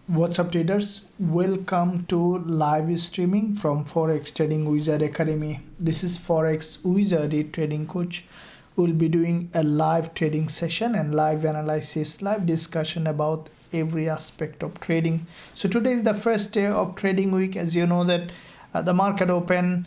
What's up traders, welcome to live streaming from Forex Trading Wizard Academy. This is Forex Wizard trading coach. We'll be doing a live trading session and live analysis, live discussion about every aspect of trading. So today is the first day of trading week. As you know that the market open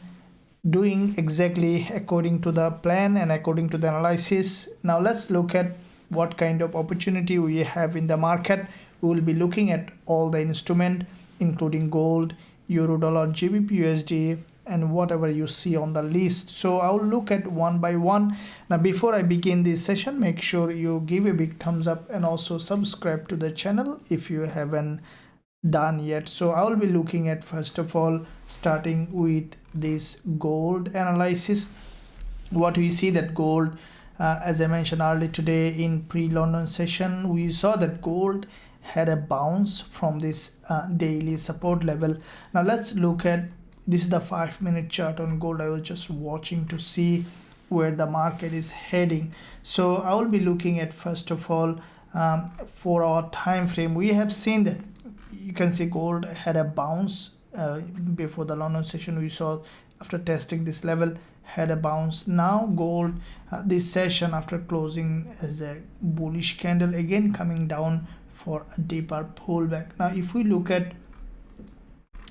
doing exactly according to the plan and according to the analysis. Now let's look at what kind of opportunity we have in the market. We will be looking at all the instrument including gold, euro, dollar, GBP, USD, and whatever you see on the list. So I will look at one by one. Now before I begin this session, make sure you give a big thumbs up and also subscribe to the channel if you haven't done yet. So I will be looking at, first of all, starting with this gold analysis. What we see that gold, as I mentioned earlier today in pre-London session, we saw that gold had a bounce from this daily support level. Now let's look at, this is the 5-minute chart on gold. I was just watching to see where the market is heading. So I will be looking at, first of all, for our time frame. We have seen that you can see gold had a bounce before the London session. We saw after testing this level had a bounce. Now gold this session after closing as a bullish candle, again coming down for a deeper pullback. Now if we look at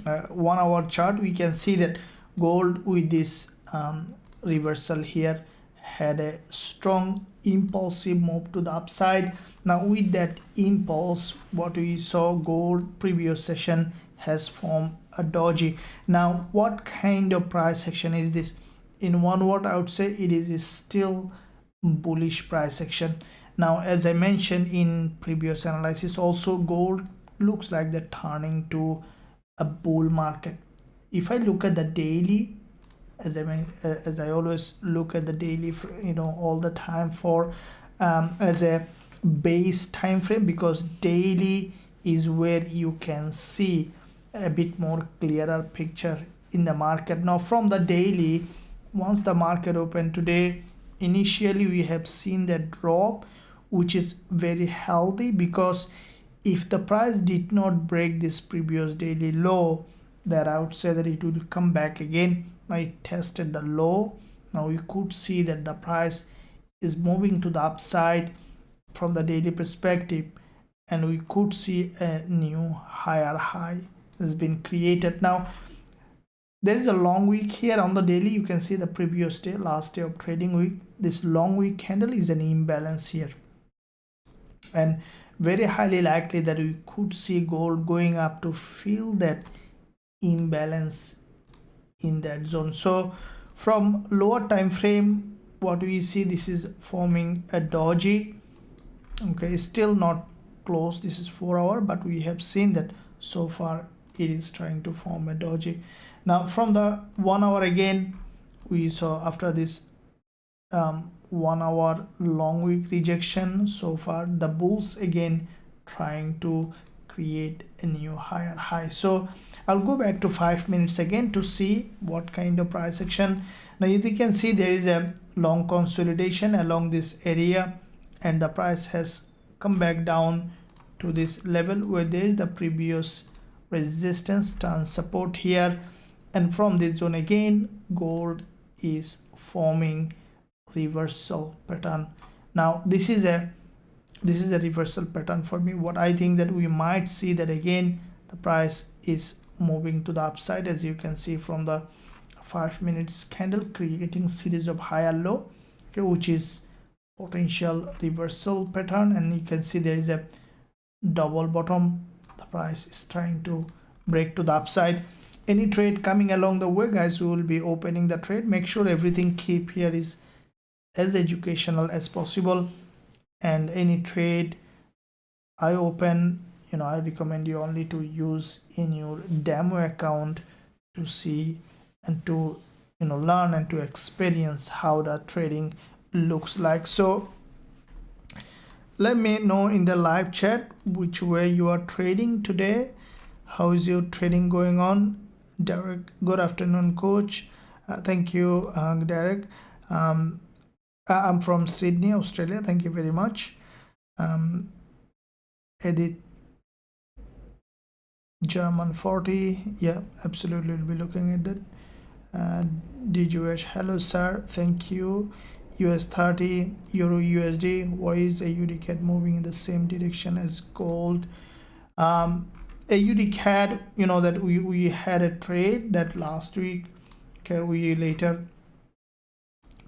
1 hour chart, we can see that gold with this reversal here had a strong impulsive move to the upside. Now with that impulse, what we saw, gold previous session has formed a doji. Now what kind of price action is this? In one word, I would say it is still bullish price action. Now as I mentioned in previous analysis also, gold looks like they're turning to a bull market. If I look at the daily, as I always look at the daily, all the time for as a base time frame, because daily is where you can see a bit more clearer picture in the market. Now from the daily, once the market opened today, initially we have seen that drop, which is very healthy, because if the price did not break this previous daily low, that I would say that it will come back again. Now it tested the low. Now you could see that the price is moving to the upside from the daily perspective, and we could see a new higher high has been created. Now there is a long wick here on the daily. You can see the previous day, last day of trading week, this long wick candle is an imbalance here, and very highly likely that we could see gold going up to fill that imbalance in that zone. So from lower time frame, what we see, this is forming a doji. Okay, still not close. This is 4 hour, but we have seen that so far it is trying to form a doji. Now from the 1 hour, again we saw after this 1 hour long wick rejection, so far the bulls again trying to create a new higher high. So I'll go back to 5 minutes again to see what kind of price action. Now you can see there is a long consolidation along this area, and the price has come back down to this level where there is the previous resistance turn support here, and from this zone again gold is forming reversal pattern. Now this is a reversal pattern for me. What I think that we might see that again the price is moving to the upside, as you can see from the 5 minutes candle, creating series of higher low, okay, which is potential reversal pattern. And you can see there is a double bottom. The price is trying to break to the upside. Any trade coming along the way, guys, we will be opening the trade. Make sure everything keep here is as educational as possible, and any trade I open, I recommend you only to use in your demo account to see and to learn and to experience how the trading looks like. So let me know in the live chat which way you are trading today. How is your trading going on? Derek, good afternoon, coach. Thank you, Derek. I'm from Sydney, Australia. Thank you very much. Edith German 40, yeah, absolutely, we'll be looking at that. DGH, hello sir, thank you. US30, Euro USD, why is AUD moving in the same direction as gold? AUD CAD, you know that we had a trade that last week. Okay, we later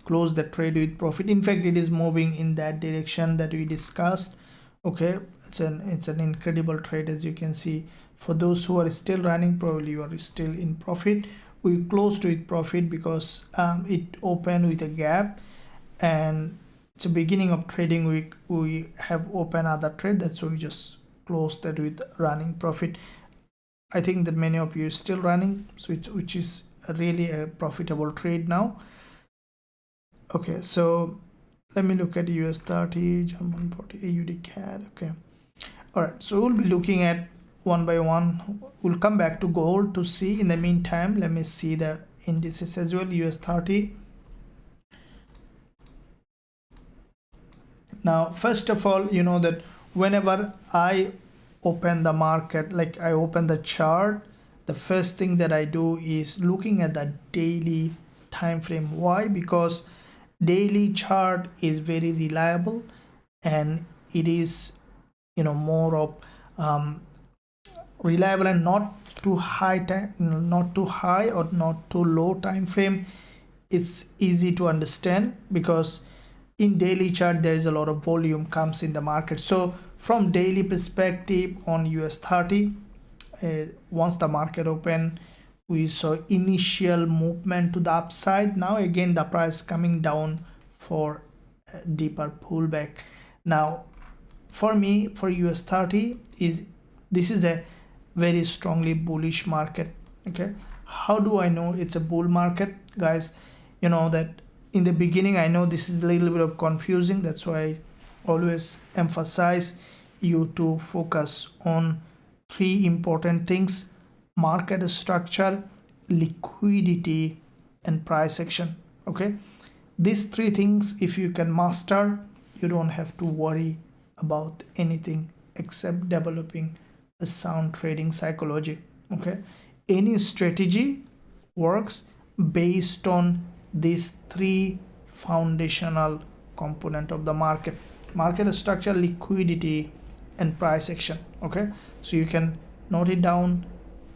closed the trade with profit. In fact, it is moving in that direction that we discussed. Okay, it's an incredible trade, as you can see. For those who are still running, probably you are still in profit. We closed with profit because it opened with a gap, and it's the beginning of trading week. We have opened other trade, that's why we just closed that with running profit. I think that many of you are still running, so which is really a profitable trade now. Okay, so let me look at US30, German 40, AUD CAD. Okay, all right, so we'll be looking at one by one. We'll come back to gold to see. In the meantime, let me see the indices as well. US30. Now, first of all, you know that whenever I open the market, like I open the chart, the first thing that I do is looking at the daily time frame. Why? Because daily chart is very reliable, and it is, you know, more of reliable and not too high time, not too high or not too low time frame. It's easy to understand because in daily chart there is a lot of volume comes in the market. So from daily perspective on US30, once the market open, we saw initial movement to the upside. Now again the price coming down for a deeper pullback. Now for me, for US30, this is a very strongly bullish market. Okay, how do I know it's a bull market, guys? You know that in the beginning, I know this is a little bit of confusing, that's why I always emphasize you to focus on three important things: market structure, liquidity, and price action. Okay, these three things, if you can master, you don't have to worry about anything except developing a sound trading psychology. Okay, any strategy works based on these three foundational component of the market: market structure, liquidity, and price action. Okay, so you can note it down.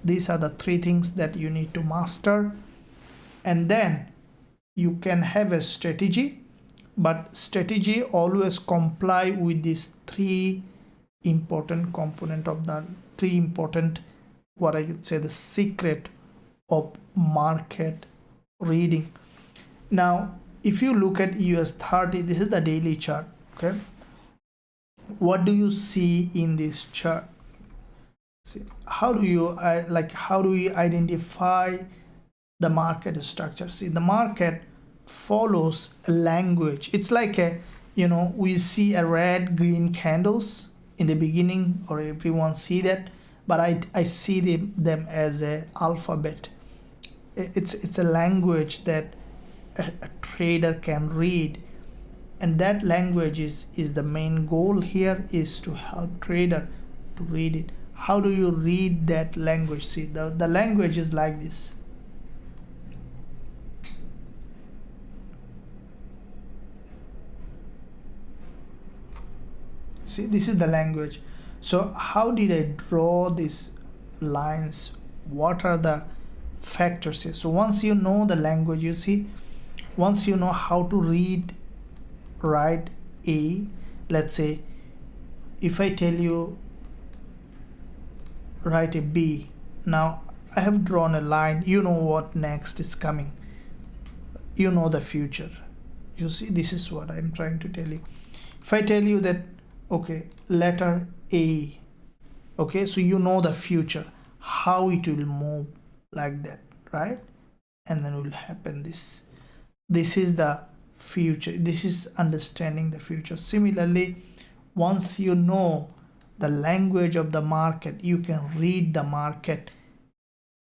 These are the three things that you need to master, and then you can have a strategy, but strategy always comply with these three important component of the three important, what I could say, the secret of market reading. Now if you look at US30, this is the daily chart. Okay, what do you see in this chart? See, how do you how do we identify the market structure? See, the market follows a language. It's like a, you know, we see a red green candles in the beginning, or everyone see that, but I see them as a alphabet. It's a language that a trader can read, and that language is the main goal here, is to help trader to read it. How do you read that language? See, the language is like this. See, this is the language. So how did I draw these lines? What are the factors here? So once you know the language, you see, once you know how to read, write A, let's say if I tell you write a B, now I have drawn a line, you know what next is coming, you know the future. You see, this is what I'm trying to tell you. If I tell you that, okay, letter A, okay, so you know the future, how it will move, like that, right? And then will happen this. This is the future. This is understanding the future. Similarly, once you know the language of the market, you can read the market,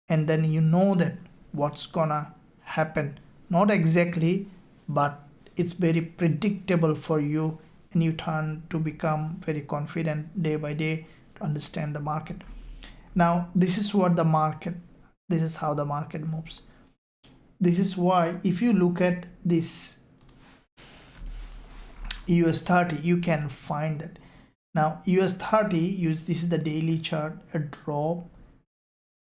and then you know that what's gonna happen. Not exactly, but it's very predictable for you, and you turn to become very confident day by day to understand the market. Now this is what the market, this is how the market moves. This is why if you look at this US30, you can find that. Now US30, this is the daily chart, a drop,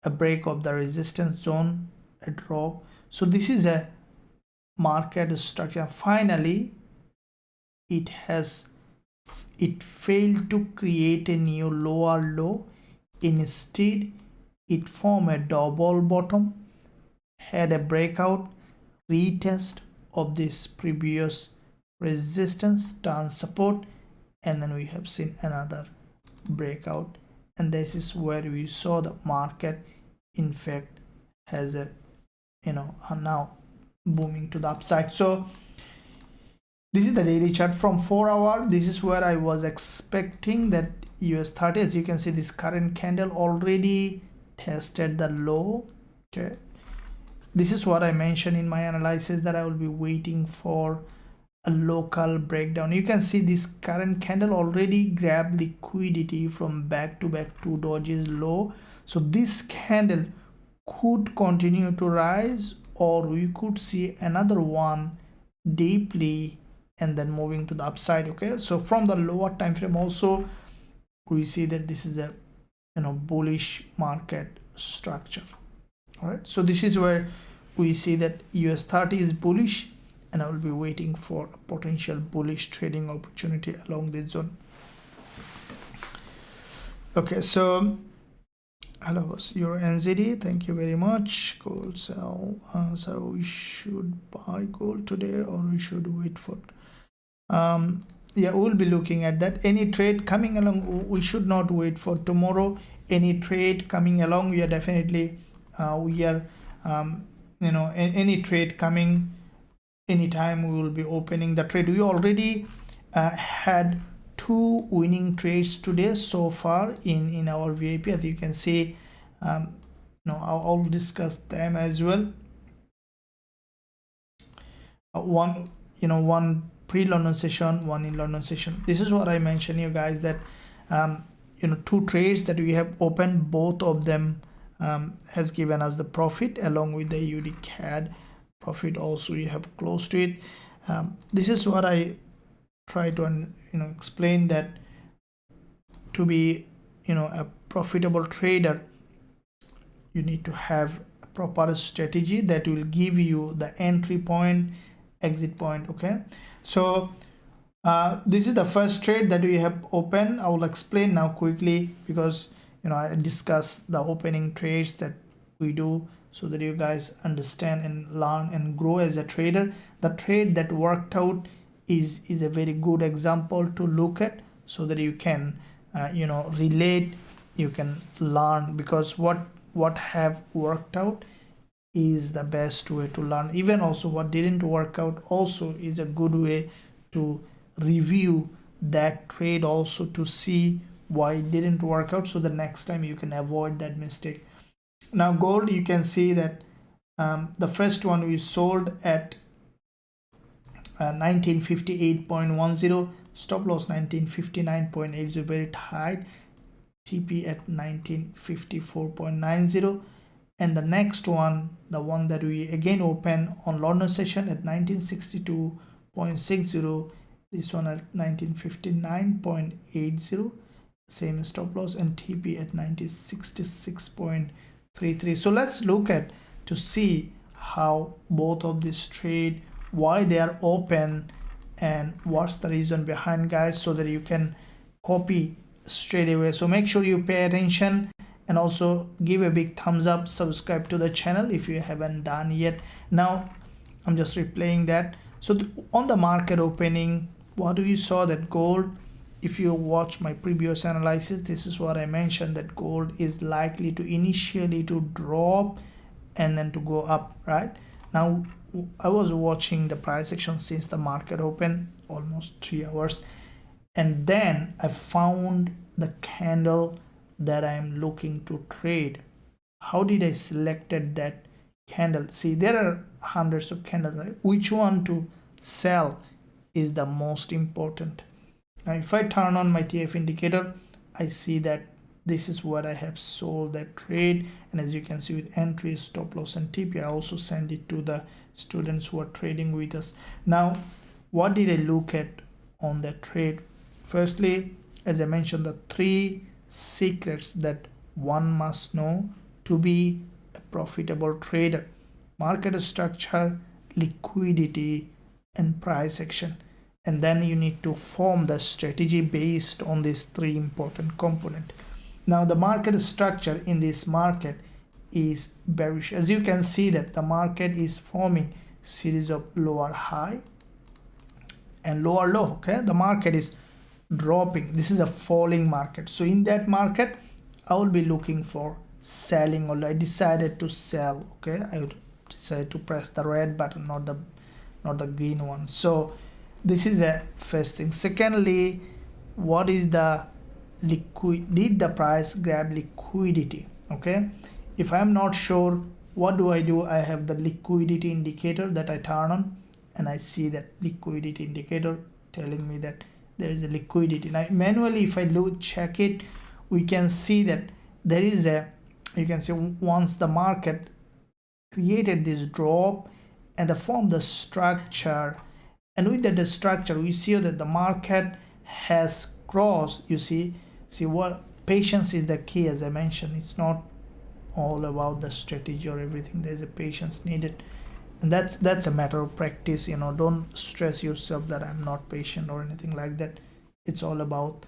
a break of the resistance zone, a drop. So this is a market structure. Finally, it failed to create a new lower low. Instead, it formed a double bottom, had a breakout, retest of this previous resistance, turn support, and then we have seen another breakout, and this is where we saw the market in fact has a now booming to the upside. So this is the daily chart from 4 hour. This is where I was expecting that US30, as you can see, this current candle already tested the low. Okay, this is what I mentioned in my analysis, that I will be waiting for a local breakdown. You can see this current candle already grabbed liquidity from back to back 2 dojis low. So this candle could continue to rise, or we could see another one deeply and then moving to the upside. Okay, so from the lower time frame also we see that this is a bullish market structure. All right, so this is where we see that US30 is bullish, and I will be waiting for a potential bullish trading opportunity along this zone. Okay, so hello, your NZD, thank you very much. Gold sell. So we should buy gold today, or we should wait for yeah, we'll be looking at that. Any trade coming along, we should not wait for tomorrow. Any trade coming along, we are definitely any trade coming anytime, we will be opening the trade. We already had 2 winning trades today so far in our VIP, as you can see. I'll discuss them as well. One pre-London session, one in London session. This is what I mentioned you guys, that 2 trades that we have opened, both of them has given us the profit, along with the UD CAD profit also we have close to it. This is what I try to explain, that to be a profitable trader, you need to have a proper strategy that will give you the entry point, exit point. Okay, so this is the first trade that we have opened. I will explain now quickly, because I discuss the opening trades that we do, so that you guys understand and learn and grow as a trader. The trade that worked out is a very good example to look at, so that you can relate, you can learn, because what have worked out is the best way to learn. Even also what didn't work out also is a good way to review that trade, also to see why it didn't work out, so the next time you can avoid that mistake. Now gold, you can see that the first one we sold at 1958.10, stop loss 1959.80, very tight, TP at 1954.90, and the next one, the one that we again open on London session at 1962.60, this one at 1959.80, same stop loss, and TP at 1966.33. So let's look at to see how both of this trade, why they are open, and what's the reason behind, guys, so that you can copy straight away. So make sure you pay attention, and also give a big thumbs up, subscribe to the channel if you haven't done yet. Now I'm just replaying that. So on the market opening, what we saw, that gold, if you watch my previous analysis, this is what I mentioned, that gold is likely to initially to drop and then to go up. Right now I was watching the price action since the market opened, almost 3 hours, and then I found the candle that I am looking to trade. How did I selected that candle? See, there are hundreds of candles, right? Which one to sell is the most important. Now if I turn on my TF indicator, I see that this is what I have sold that trade. And as you can see, with entry, stop loss, and TP, I also send it to the students who are trading with us. Now, what did I look at on that trade? Firstly, as I mentioned, the 3 secrets that one must know to be a profitable trader: market structure, liquidity, and price action. And then you need to form the strategy based on these 3 important components. Now, the market structure in this market is bearish. As you can see that the market is forming series of lower high and lower low. Okay, the market is dropping. This is a falling market. So in that market, I will be looking for selling, or I decided to sell. Okay, I would decide to press the red button, not the green one. So this is a first thing. Secondly, what is the did the price grab liquidity? Okay, if I'm not sure, what do? I have the liquidity indicator that I turn on, and I see that liquidity indicator telling me that there is a liquidity. Now manually, if I check it, we can see that there is a, you can see, once the market created this drop and formed the structure, and with the structure we see that the market has crossed. You see what, patience is the key. As I mentioned, it's not all about the strategy or everything. There's a patience needed, and that's a matter of practice. Don't stress yourself that I'm not patient or anything like that. It's all about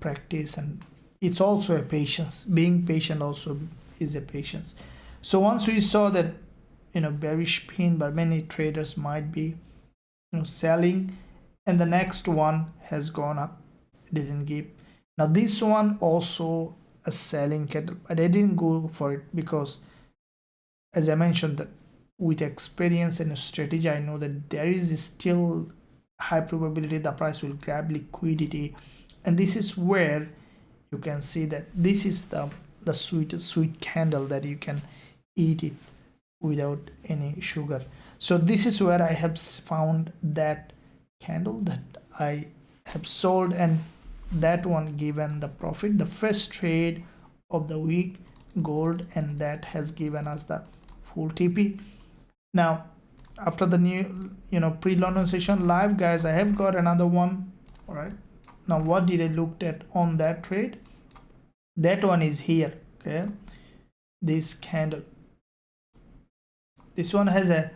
practice, and it's also a patience. Being patient also is a patience. So once we saw that bearish pin, but many traders might be selling, and the next one has gone up, didn't give. Now this one also a selling candle, but I didn't go for it because, as I mentioned, that with experience and strategy, I know that there is still high probability the price will grab liquidity. And this is where you can see that this is the sweet candle that you can eat it without any sugar. So this is where I have found that candle that I have sold, and that one given the profit, the first trade of the week, gold, and that has given us the full TP. Now after the new pre-London session live, guys, I have got another one. All right, now what did I looked at on that trade? That one is here. Okay, this candle, this one has a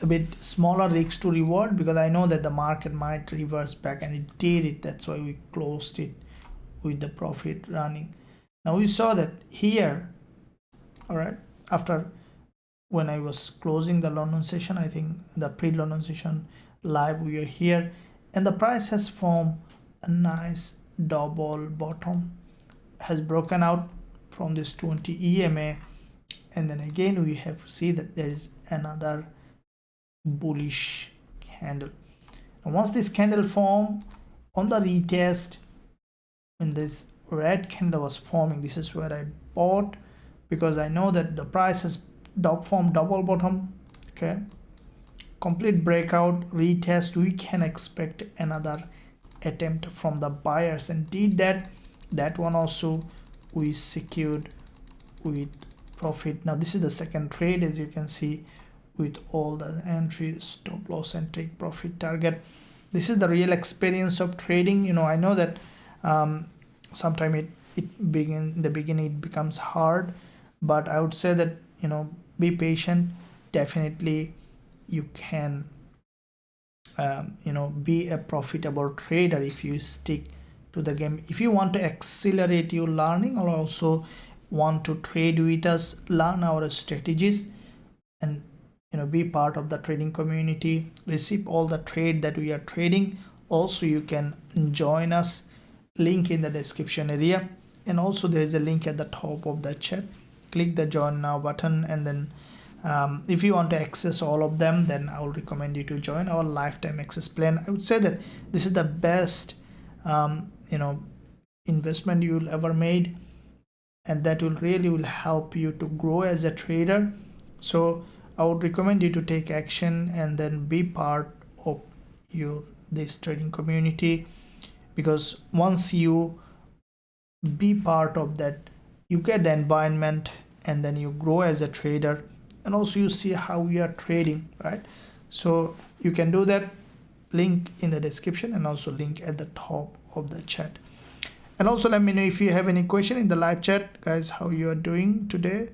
bit smaller risk to reward, because I know that the market might reverse back, and it did it. That's why we closed it with the profit running. Now we saw that here. All right, after, when I was closing the London session, I think the pre-London session live, we are here, and the price has formed a nice double bottom, has broken out from this 20 EMA, and then again we have to see that there is another bullish candle. And once this candle form on the retest, when this red candle was forming, this is where I bought, because I know that the price has formed double bottom. Okay, complete breakout, retest, we can expect another attempt from the buyers, and did that one also we secured with profit. Now this is the second trade, as you can see, with all the entry, stop loss, and take profit target. This is the real experience of trading. I know that sometimes in the beginning it becomes hard, but I would say that be patient. Definitely you can be a profitable trader if you stick to the game. If you want to accelerate your learning, or also want to trade with us, learn our strategies, and be part of the trading community, receive all the trade that we are trading, also you can join us. Link in the description area, and also there is a link at the top of the chat. Click the join now button, and then if you want to access all of them, then I would recommend you to join our lifetime access plan. I would say that this is the best investment you will ever made, and that will really help you to grow as a trader. So I would recommend you to take action and then be part of this trading community, because once you be part of that. You get the environment and then you grow as a trader, and also you see how we are trading, right? So you can do that. Link in the description and also link at the top of the chat. And also let me know if you have any question in the live chat, guys, how you are doing today.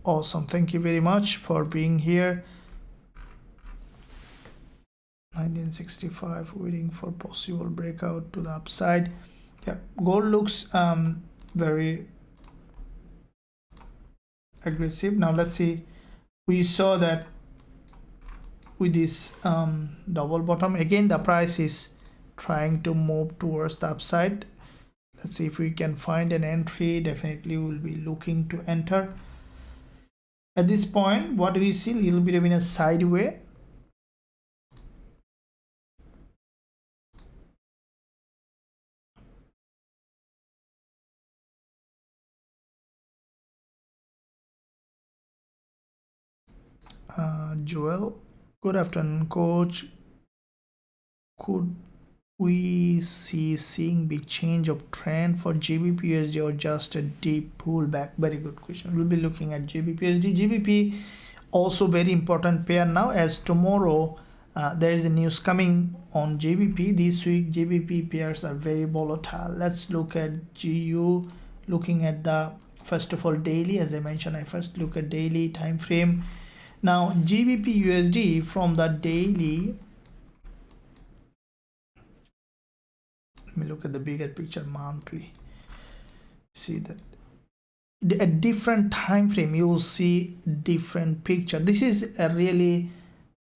Awesome, thank you very much for being here. 1965, waiting for possible breakout to the upside. Yeah, gold looks very aggressive. Now let's see, we saw that with this double bottom again, the price is trying to move towards the upside. Let's see if we can find an entry. Definitely we'll be looking to enter. At this point, what we see, a little bit of in a sideway. Joel, good afternoon, coach. Could we seeing big change of trend for Gbpusd or just a deep pullback? Very good question. We'll be looking at Gbpusd. Gbp also very important pair now, as tomorrow there is a news coming on Gbp. This week Gbp pairs are very volatile. Let's look at GU, looking at the first of all daily. As I mentioned, I first look at daily time frame. Now Gbpusd from the daily, let me look at the bigger picture, monthly. See that at different time frame you will see different picture. This is a really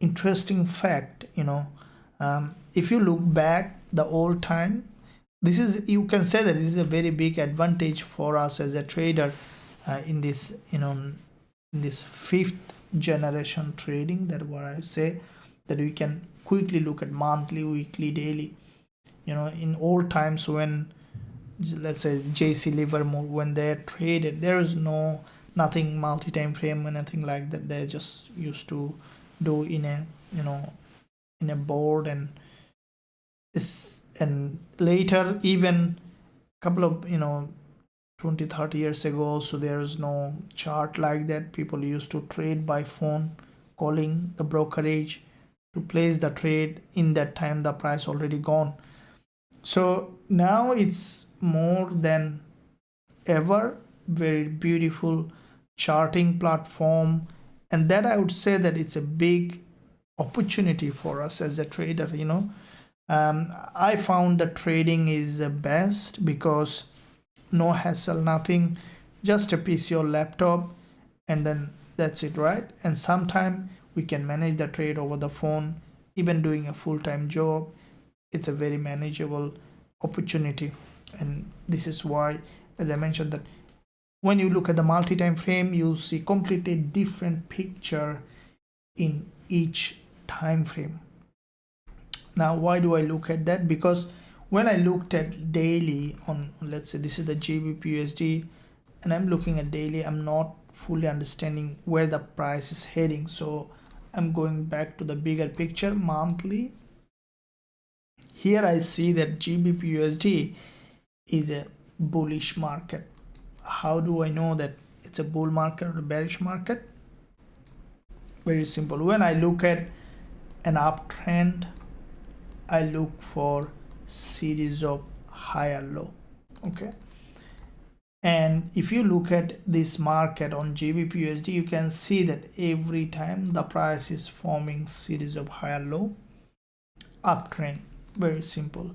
interesting fact, you know. If you look back the old time, this is, you can say that this is a very big advantage for us as a trader in this, you know, in this fifth generation trading. That what I say, that we can quickly look at monthly, weekly, daily. You know, in old times when, let's say, JC Livermore, when they traded, there is nothing multi-time frame or nothing like that. They just used to do in a, you know, in a board, and later, even couple of, you know, 20-30 years ago, so there is no chart like that. People used to trade by phone, calling the brokerage to place the trade. In that time the price already gone. So now it's more than ever very beautiful charting platform, and that I would say that it's a big opportunity for us as a trader, you know. I found that trading is the best because no hassle, nothing, just a PC or laptop, and then that's it, right? And sometime we can manage the trade over the phone. Even doing a full-time job, it's a very manageable opportunity. And this is why, as I mentioned, that when you look at the multi-time frame, you see completely different picture in each time frame. Now why do I look at that? Because when I looked at daily on, let's say this is the Gbpusd, and I'm looking at daily, I'm not fully understanding where the price is heading. So I'm going back to the bigger picture, monthly. Here I see that Gbpusd is a bullish market. How do I know that it's a bull market or a bearish market? Very simple. When I look at an uptrend, I look for series of higher low. Okay, and if you look at this market on Gbpusd, you can see that every time the price is forming series of higher low, uptrend. Very simple.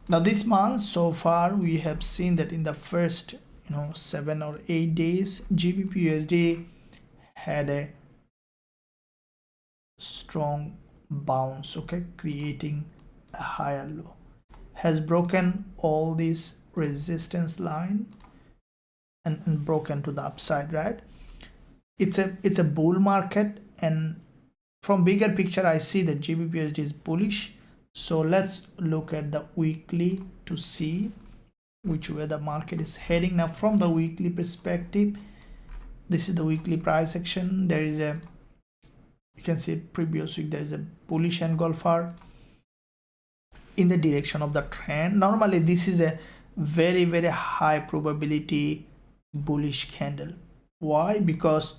Now this month so far we have seen that in the first, you know, 7 or 8 days, Gbpusd had a strong bounce, okay, creating a higher low, has broken all these resistance line and broken to the upside, right? It's a bull market, and from bigger picture I see that Gbpusd is bullish. So let's look at the weekly to see which way the market is heading. Now from the weekly perspective, this is the weekly price action. There is a, you can see previous week there is a bullish engulfer, in the direction of the trend. Normally this is a very high probability bullish candle. Why? Because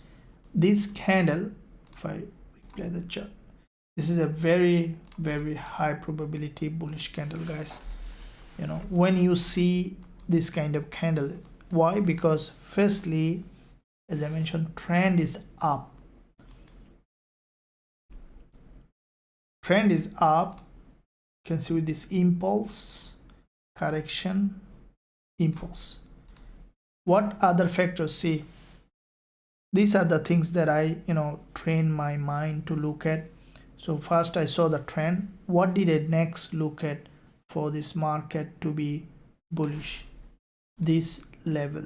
this candle, if I replay the chart, this is a very high probability bullish candle, guys. You know, when you see this kind of candle, why? Because firstly, as I mentioned, trend is up. Trend is up. You can see with this impulse, correction, impulse. What other factors? See, these are the things that I train my mind to look at. So first I saw the trend. What did I next look at for this market to be bullish? This level.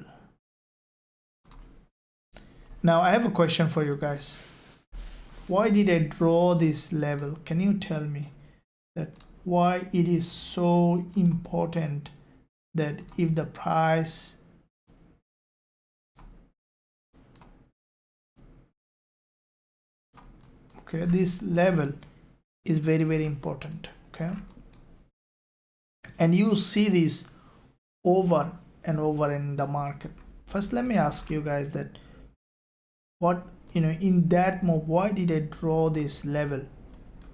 Now I have a question for you guys. Why did I draw this level? Can you tell me that why it is so important that if the price okay, this level is very important, okay, and you see this over and over in the market. First let me ask you guys that what in that move, why did I draw this level?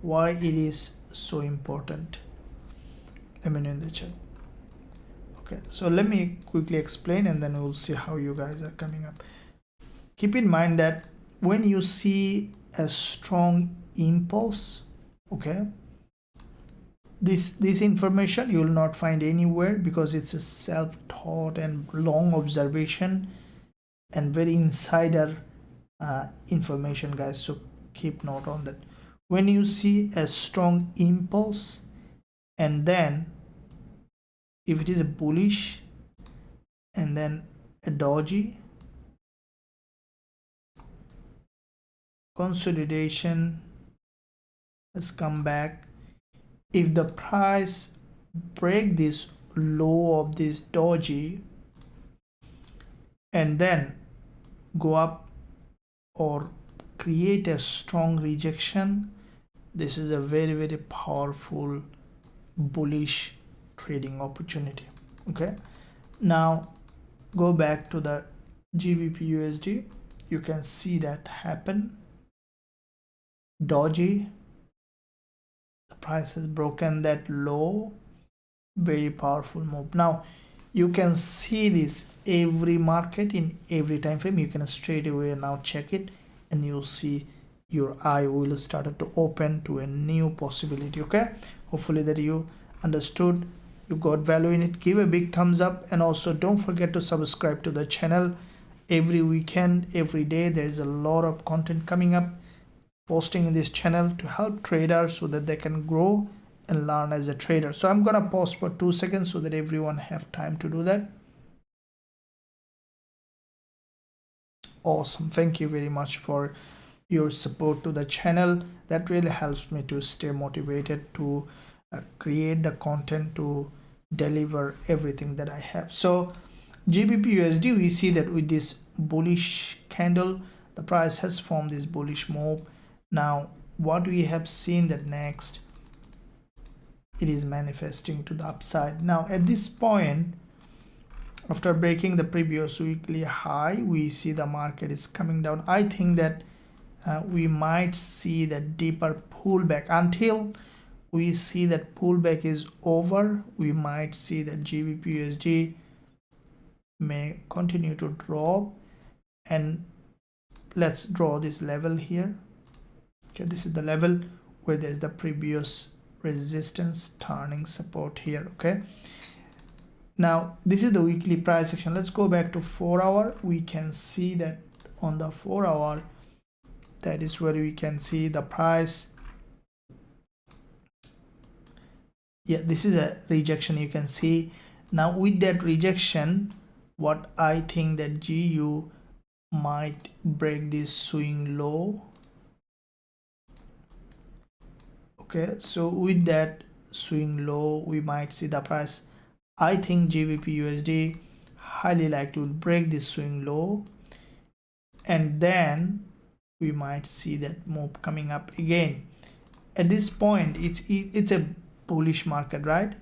Why it is so important? Let me know in the chat. Okay, so let me quickly explain and then we'll see how you guys are coming up. Keep in mind that when you see a strong impulse, okay, this information you will not find anywhere because it's a self-taught and long observation and very insider information, guys. So keep note on that. When you see a strong impulse and then if it is a bullish and then a doji consolidation has come back, if the price break this low of this doji and then go up or create a strong rejection, this is a very powerful bullish trading opportunity. Okay, now go back to the Gbpusd. You can see that happen. Doji, the price has broken that low, very powerful move. Now you can see this every market in every time frame. You can straight away now check it and you'll see your eye will start to open to a new possibility. Okay, hopefully that you understood, you got value in it. Give a big thumbs up and also don't forget to subscribe to the channel. Every weekend, every day, there's a lot of content coming up, posting in this channel to help traders so that they can grow and learn as a trader. So I'm gonna pause for 2 seconds so that everyone have time to do that. Awesome, thank you very much for your support to the channel. That really helps me to stay motivated to create the content to deliver everything that I have. So Gbpusd, we see that with this bullish candle the price has formed this bullish move. Now what we have seen that next it is manifesting to the upside. Now at this point, after breaking the previous weekly high, we see the market is coming down. I think that we might see that deeper pullback. Until we see that pullback is over, we might see that Gbpusd may continue to drop. And let's draw this level here. Okay, this is the level where there's the previous resistance turning support here. Okay, now this is the weekly price action. Let's go back to 4 hour. We can see that on the 4 hour, that is where we can see the price. Yeah, this is a rejection, you can see. Now with that rejection, what I think that GU might break this swing low. Okay, so with that swing low, we might see the price. I think Gbpusd highly likely will break this swing low, and then we might see that move coming up again. At this point, it's a bullish market, right?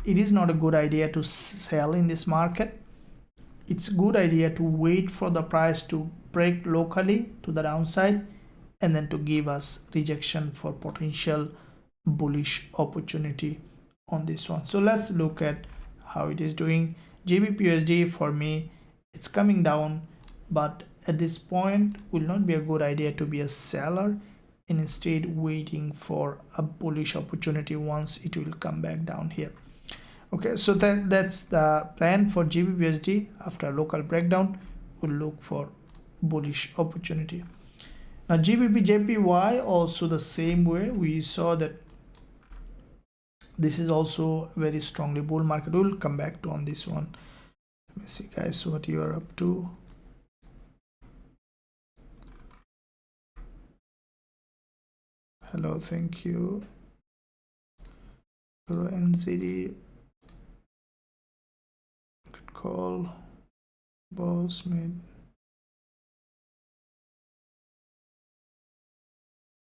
It is not a good idea to sell in this market. It's a good idea to wait for the price to break locally to the downside and then to give us rejection for potential bullish opportunity on this one. So let's look at how it is doing. Gbpusd, for me, it's coming down, but at this point will not be a good idea to be a seller, and instead waiting for a bullish opportunity once it will come back down here. Okay, so that's the plan for Gbpusd. After a local breakdown, we'll look for bullish opportunity. Now Gbpjpy also the same way. We saw that this is also very strongly bull market. We'll come back to on this one. Let me see, guys, what you are up to. Hello, thank you. Euro NZD. Good call. Boss made.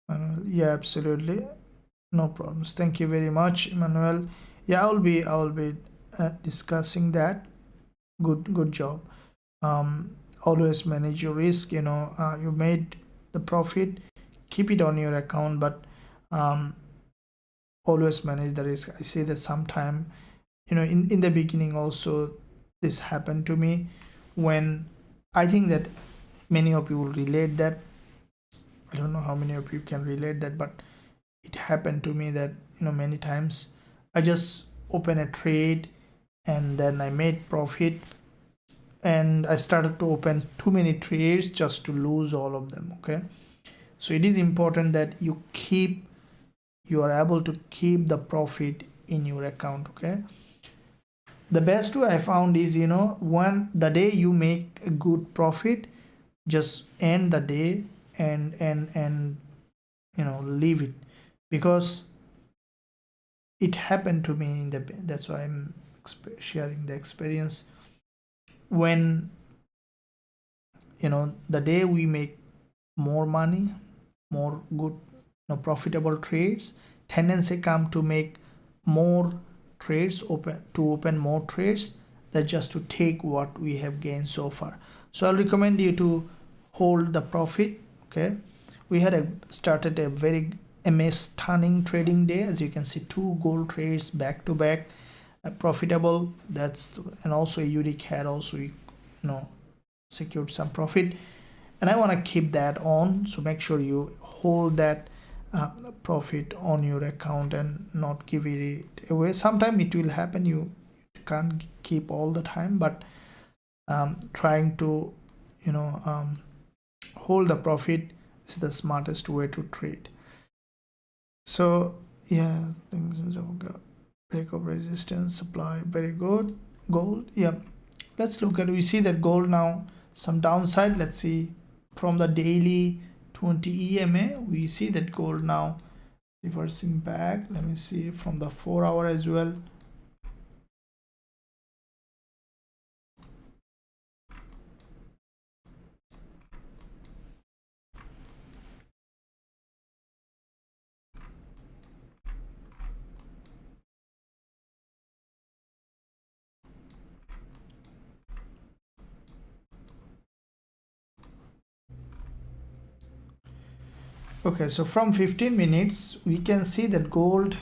Manuel, yeah, absolutely, no problems. Thank you very much, Emmanuel. Yeah, I will be discussing that. Good job. Always manage your risk. You know, you made the profit, keep it on your account, but always manage the risk. I say that sometime, you know, in the beginning also this happened to me, when I think that many of you will relate that. I don't know how many of you can relate that, but it happened to me that, you know, many times I just open a trade and then I made profit, and I started to open too many trades just to lose all of them. Okay, so it is important that you are able to keep the profit in your account. Okay, the best way I found is, you know, the day you make a good profit, just end the day and you know, leave it, because it happened to me in that's why I'm sharing the experience. When, you know, the day we make more money, more good, you know, profitable trades, tendency come to make more trades, open more trades, than just to take what we have gained so far. So I'll recommend you to hold the profit. Okay, we had started a very stunning trading day. As you can see, 2 gold trades back to back, profitable. And also Eurik had also, you know, secured some profit, and I want to keep that on. So make sure you hold that profit on your account and not give it away. Sometime it will happen, you can't keep all the time, but trying to, you know, hold the profit is the smartest way to trade. So yeah, things break of resistance, supply, very good. Gold, yeah, let's look at, we see that gold now some downside. Let's see from the daily 20 EMA, we see that gold now reversing back. Let me see from the 4-hour as well. Okay, so from 15 minutes we can see that gold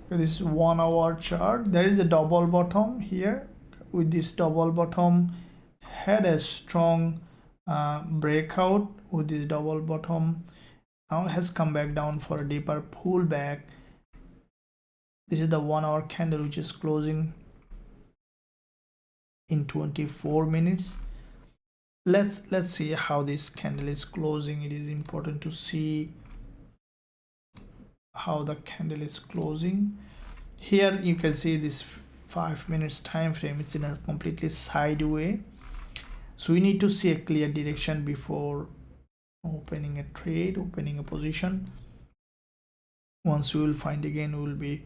this is 1-hour chart. There is a double bottom here. With this double bottom, had a strong breakout with this double bottom, now has come back down for a deeper pullback. This is the 1-hour candle which is closing in 24 minutes. Let's see how this candle is closing. It is important to see how the candle is closing. Here you can see this 5 minutes time frame, it's in a completely sideways. So we need to see a clear direction before opening a trade, opening a position. Once we will find again, we will be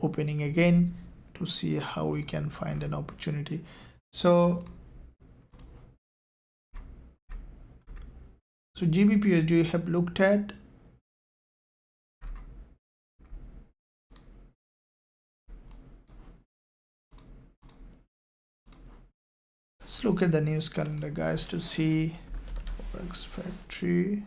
opening again to see how we can find an opportunity. So Gbpusd you have looked at. Let's look at the news calendar, guys, to see Forex Factory.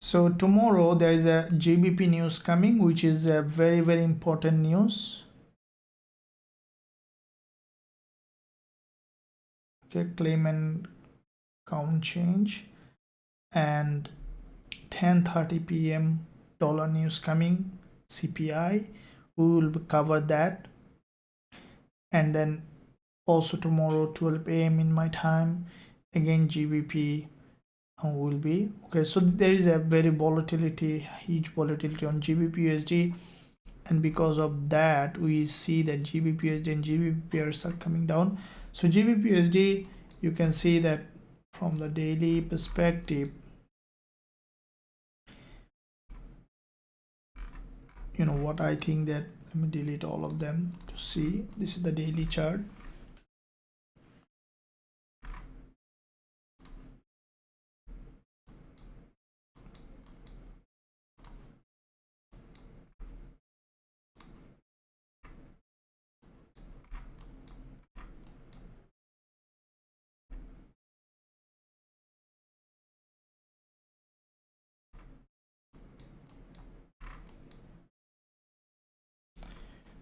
So tomorrow there is a GBP news coming, which is a very important news. Okay, claim and count change, and 10:30 p.m. dollar news coming, CPI. We will cover that, and then also tomorrow 12 a.m. in my time, again GBP will be okay. So there is a very huge volatility on Gbpusd, and because of that we see that Gbpusd and GBP pairs are coming down. So Gbpusd, you can see that from the daily perspective, you know what I think, that let me delete all of them to see. This is the daily chart.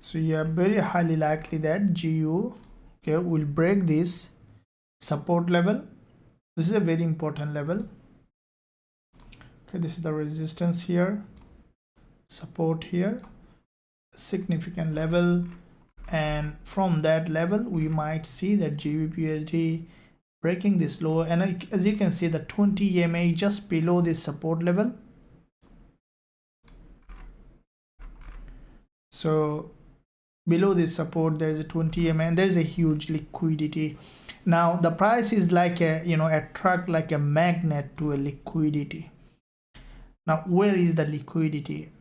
So yeah, very highly likely that GU will break this support level. This is a very important level. Okay, this is the resistance here, support here, significant level, and from that level we might see that Gbpusd breaking this low, and as you can see the 20 EMA just below this support level. So below this support there is a 20 EMA and there is a huge liquidity. Now the price is like a attract like a magnet to a liquidity. Now where is the liquidity?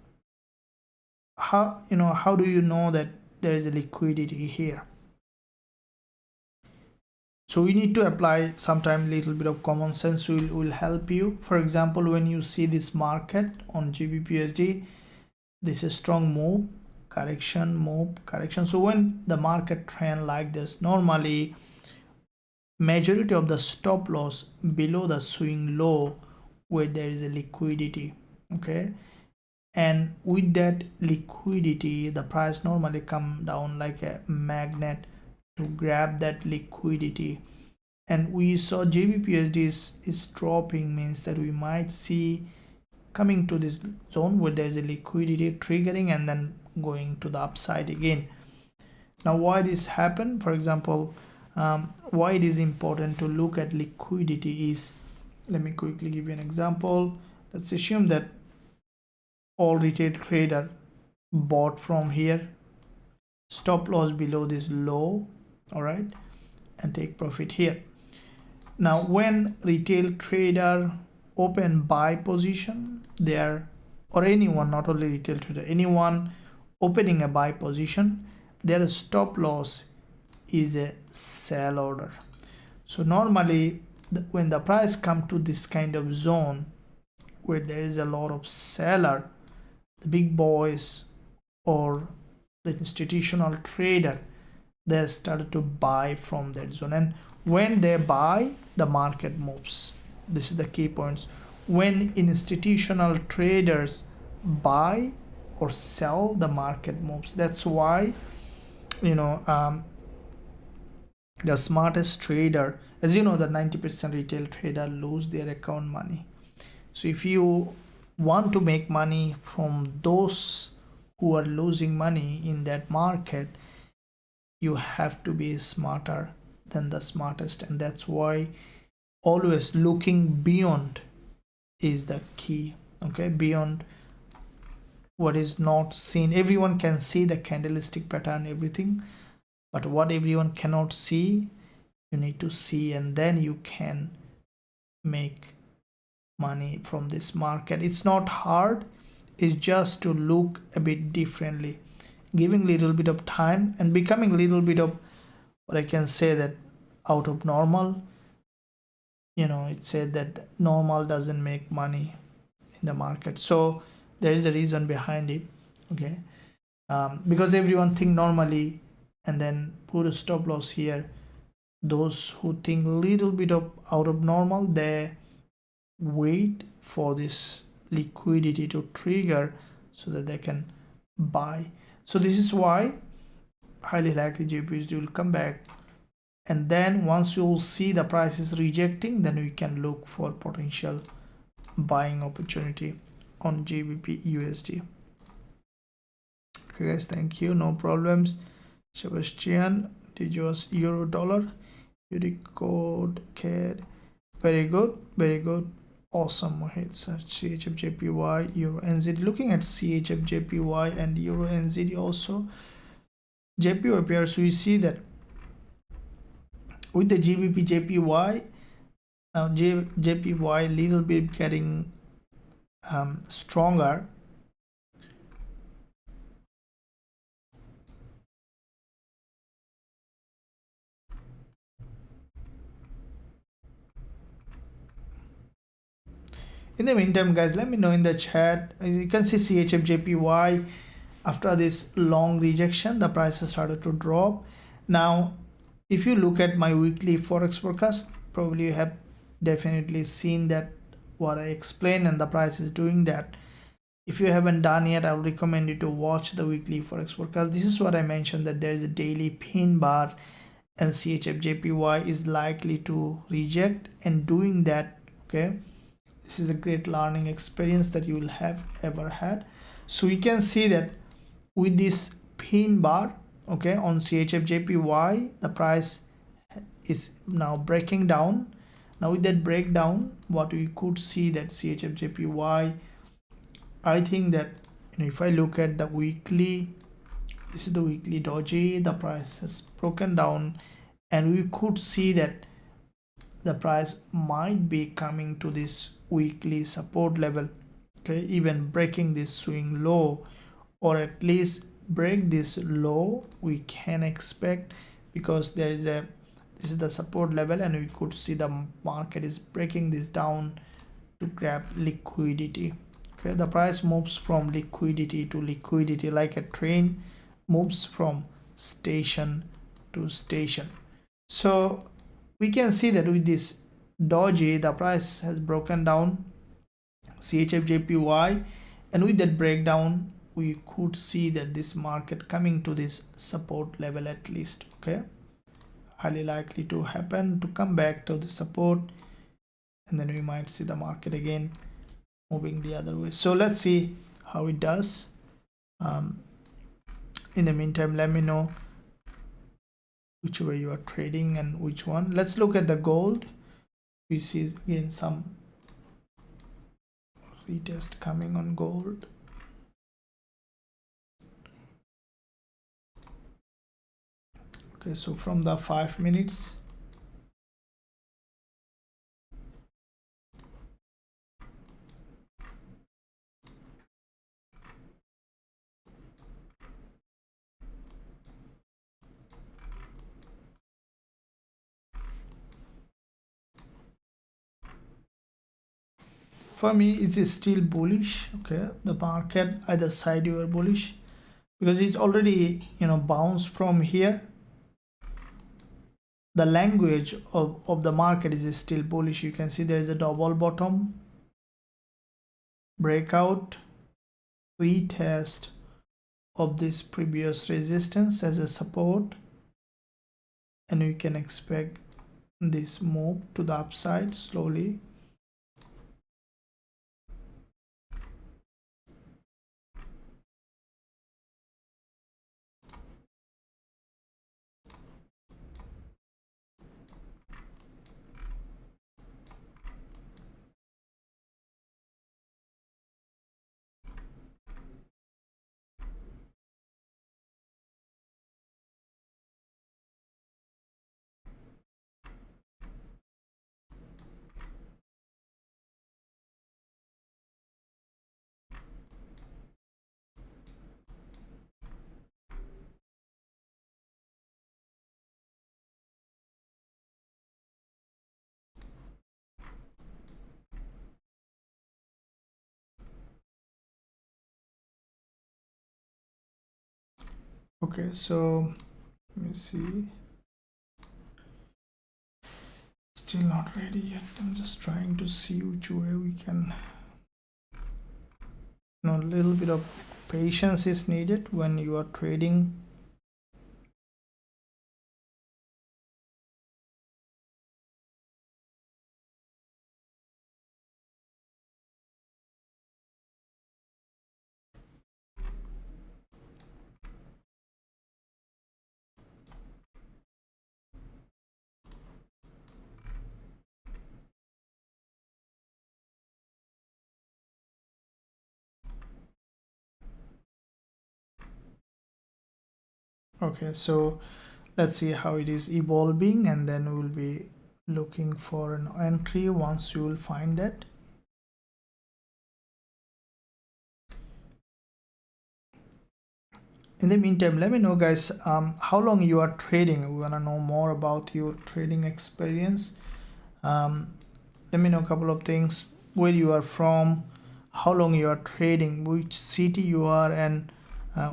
How do you know that there is a liquidity here? So we need to apply sometime little bit of common sense will help you. For example, when you see this market on Gbpusd, this is strong move, correction, move, correction. So when the market trend like this, normally majority of the stop loss below the swing low where there is a liquidity. Okay, and with that liquidity the price normally come down like a magnet to grab that liquidity, and we saw Gbpusd is dropping, means that we might see coming to this zone where there is a liquidity triggering and then going to the upside again. Now why this happened, for example, why it is important to look at liquidity is, let me quickly give you an example. Let's assume that all retail trader bought from here, stop loss below this low, all right, and take profit here. Now when retail trader open buy position there, or anyone, not only retail trader, anyone opening a buy position, their stop loss is a sell order. So normally when the price come to this kind of zone where there is a lot of seller, the big boys or the institutional trader, they started to buy from that zone, and when they buy the market moves. This is the key points. When institutional traders buy or sell, the market moves. That's why the smartest trader, as you know, the 90% retail trader lose their account money. So if you want to make money from those who are losing money in that market, you have to be smarter than the smartest, and that's why always looking beyond is the key. Okay, beyond what is not seen. Everyone can see the candlestick pattern, everything, but what everyone cannot see, you need to see, and then you can make money from this market. It's not hard, it's just to look a bit differently, giving little bit of time and becoming little bit of what I can say that out of normal. It said that normal doesn't make money in the market, so there is a reason behind it. Okay, because everyone think normally and then put a stop loss here. Those who think little bit of out of normal, they wait for this liquidity to trigger so that they can buy. So this is why highly likely Gbpusd will come back, and then once you will see the price is rejecting, then we can look for potential buying opportunity on GBP USD. Okay guys, thank you, no problems. Sebastian, this was euro dollar, Eurusd, CAD, very good, very good, awesome. It's CHFJPY, Euro NZD. Looking at CHFJPY and Euro NZD also, JPY pairs, we see that with the GBP JPY, now JPY little bit getting stronger. In the meantime guys, let me know in the chat. As you can see, CHFJPY, after this long rejection, the price has started to drop. Now if you look at my weekly forex forecast, probably you have definitely seen that what I explained, and the price is doing that. If you haven't done yet, I would recommend you to watch the weekly forex forecast. This is what I mentioned, that there is a daily pin bar and CHFJPY is likely to reject, and doing that, okay, this is a great learning experience that you will have ever had. So we can see that with this pin bar, okay, on CHFJPY, the price is now breaking down. Now with that breakdown, what we could see that CHFJPY, I think that if I look at the weekly, this is the weekly doji, the price has broken down, and we could see that the price might be coming to this weekly support level, okay, even breaking this swing low, or at least break this low we can expect, because there is a, this is the support level, and we could see the market is breaking this down to grab liquidity. Okay, the price moves from liquidity to liquidity, like a train moves from station to station. So we can see that with this doji, the price has broken down CHFJPY, and with that breakdown we could see that this market coming to this support level at least. Okay, highly likely to happen to come back to the support, and then we might see the market again moving the other way. So let's see how it does. In the meantime, let me know which way you are trading and which one. Let's look at the gold. We see again some retest coming on gold. Okay, so from the 5 minutes, for me it is still bullish. Okay, the market either side you are bullish, because it's already bounced from here. The language of the market is still bullish. You can see there is a double bottom, breakout, retest of this previous resistance as a support, and we can expect this move to the upside slowly. Okay, so let me see. Still not ready yet. I'm just trying to see which way we can. A little bit of patience is needed when you are trading. Okay, so let's see how it is evolving, and then we'll be looking for an entry once you will find that. In the meantime, let me know, guys, how long you are trading. We want to know more about your trading experience. Let me know a couple of things: where you are from, how long you are trading, which city you are, and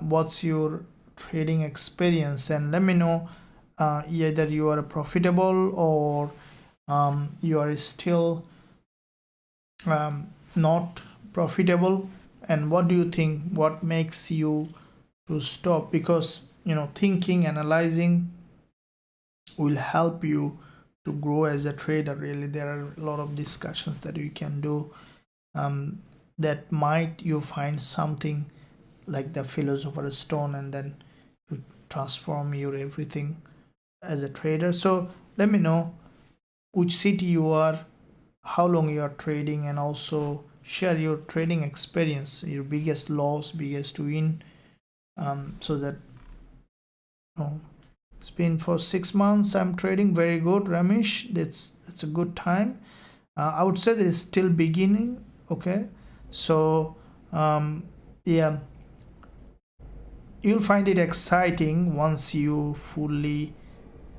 what's your trading experience. And let me know either you are profitable or you are still not profitable, and what do you think, what makes you to stop, because thinking, analyzing will help you to grow as a trader. Really, there are a lot of discussions that you can do, that might you find something like the philosopher's stone, and then you transform your everything as a trader. So let me know which city you are, how long you are trading, and also share your trading experience, your biggest loss, biggest win, so that it's been for 6 months I'm trading. Very good, Ramesh. That's a good time. I would say that it's still beginning. Okay, so yeah, you'll find it exciting once you fully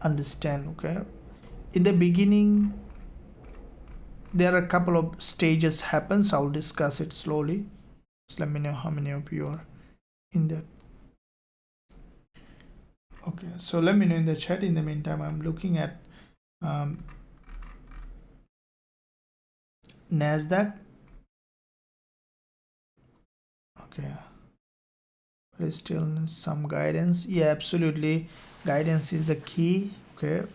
understand. Okay, in the beginning there are a couple of stages happens. I'll discuss it slowly. Just let me know how many of you are in that. Okay, so let me know in the chat. In the meantime, I'm looking at NASDAQ. Okay, but still some guidance. Yeah, absolutely, guidance is the key. Okay,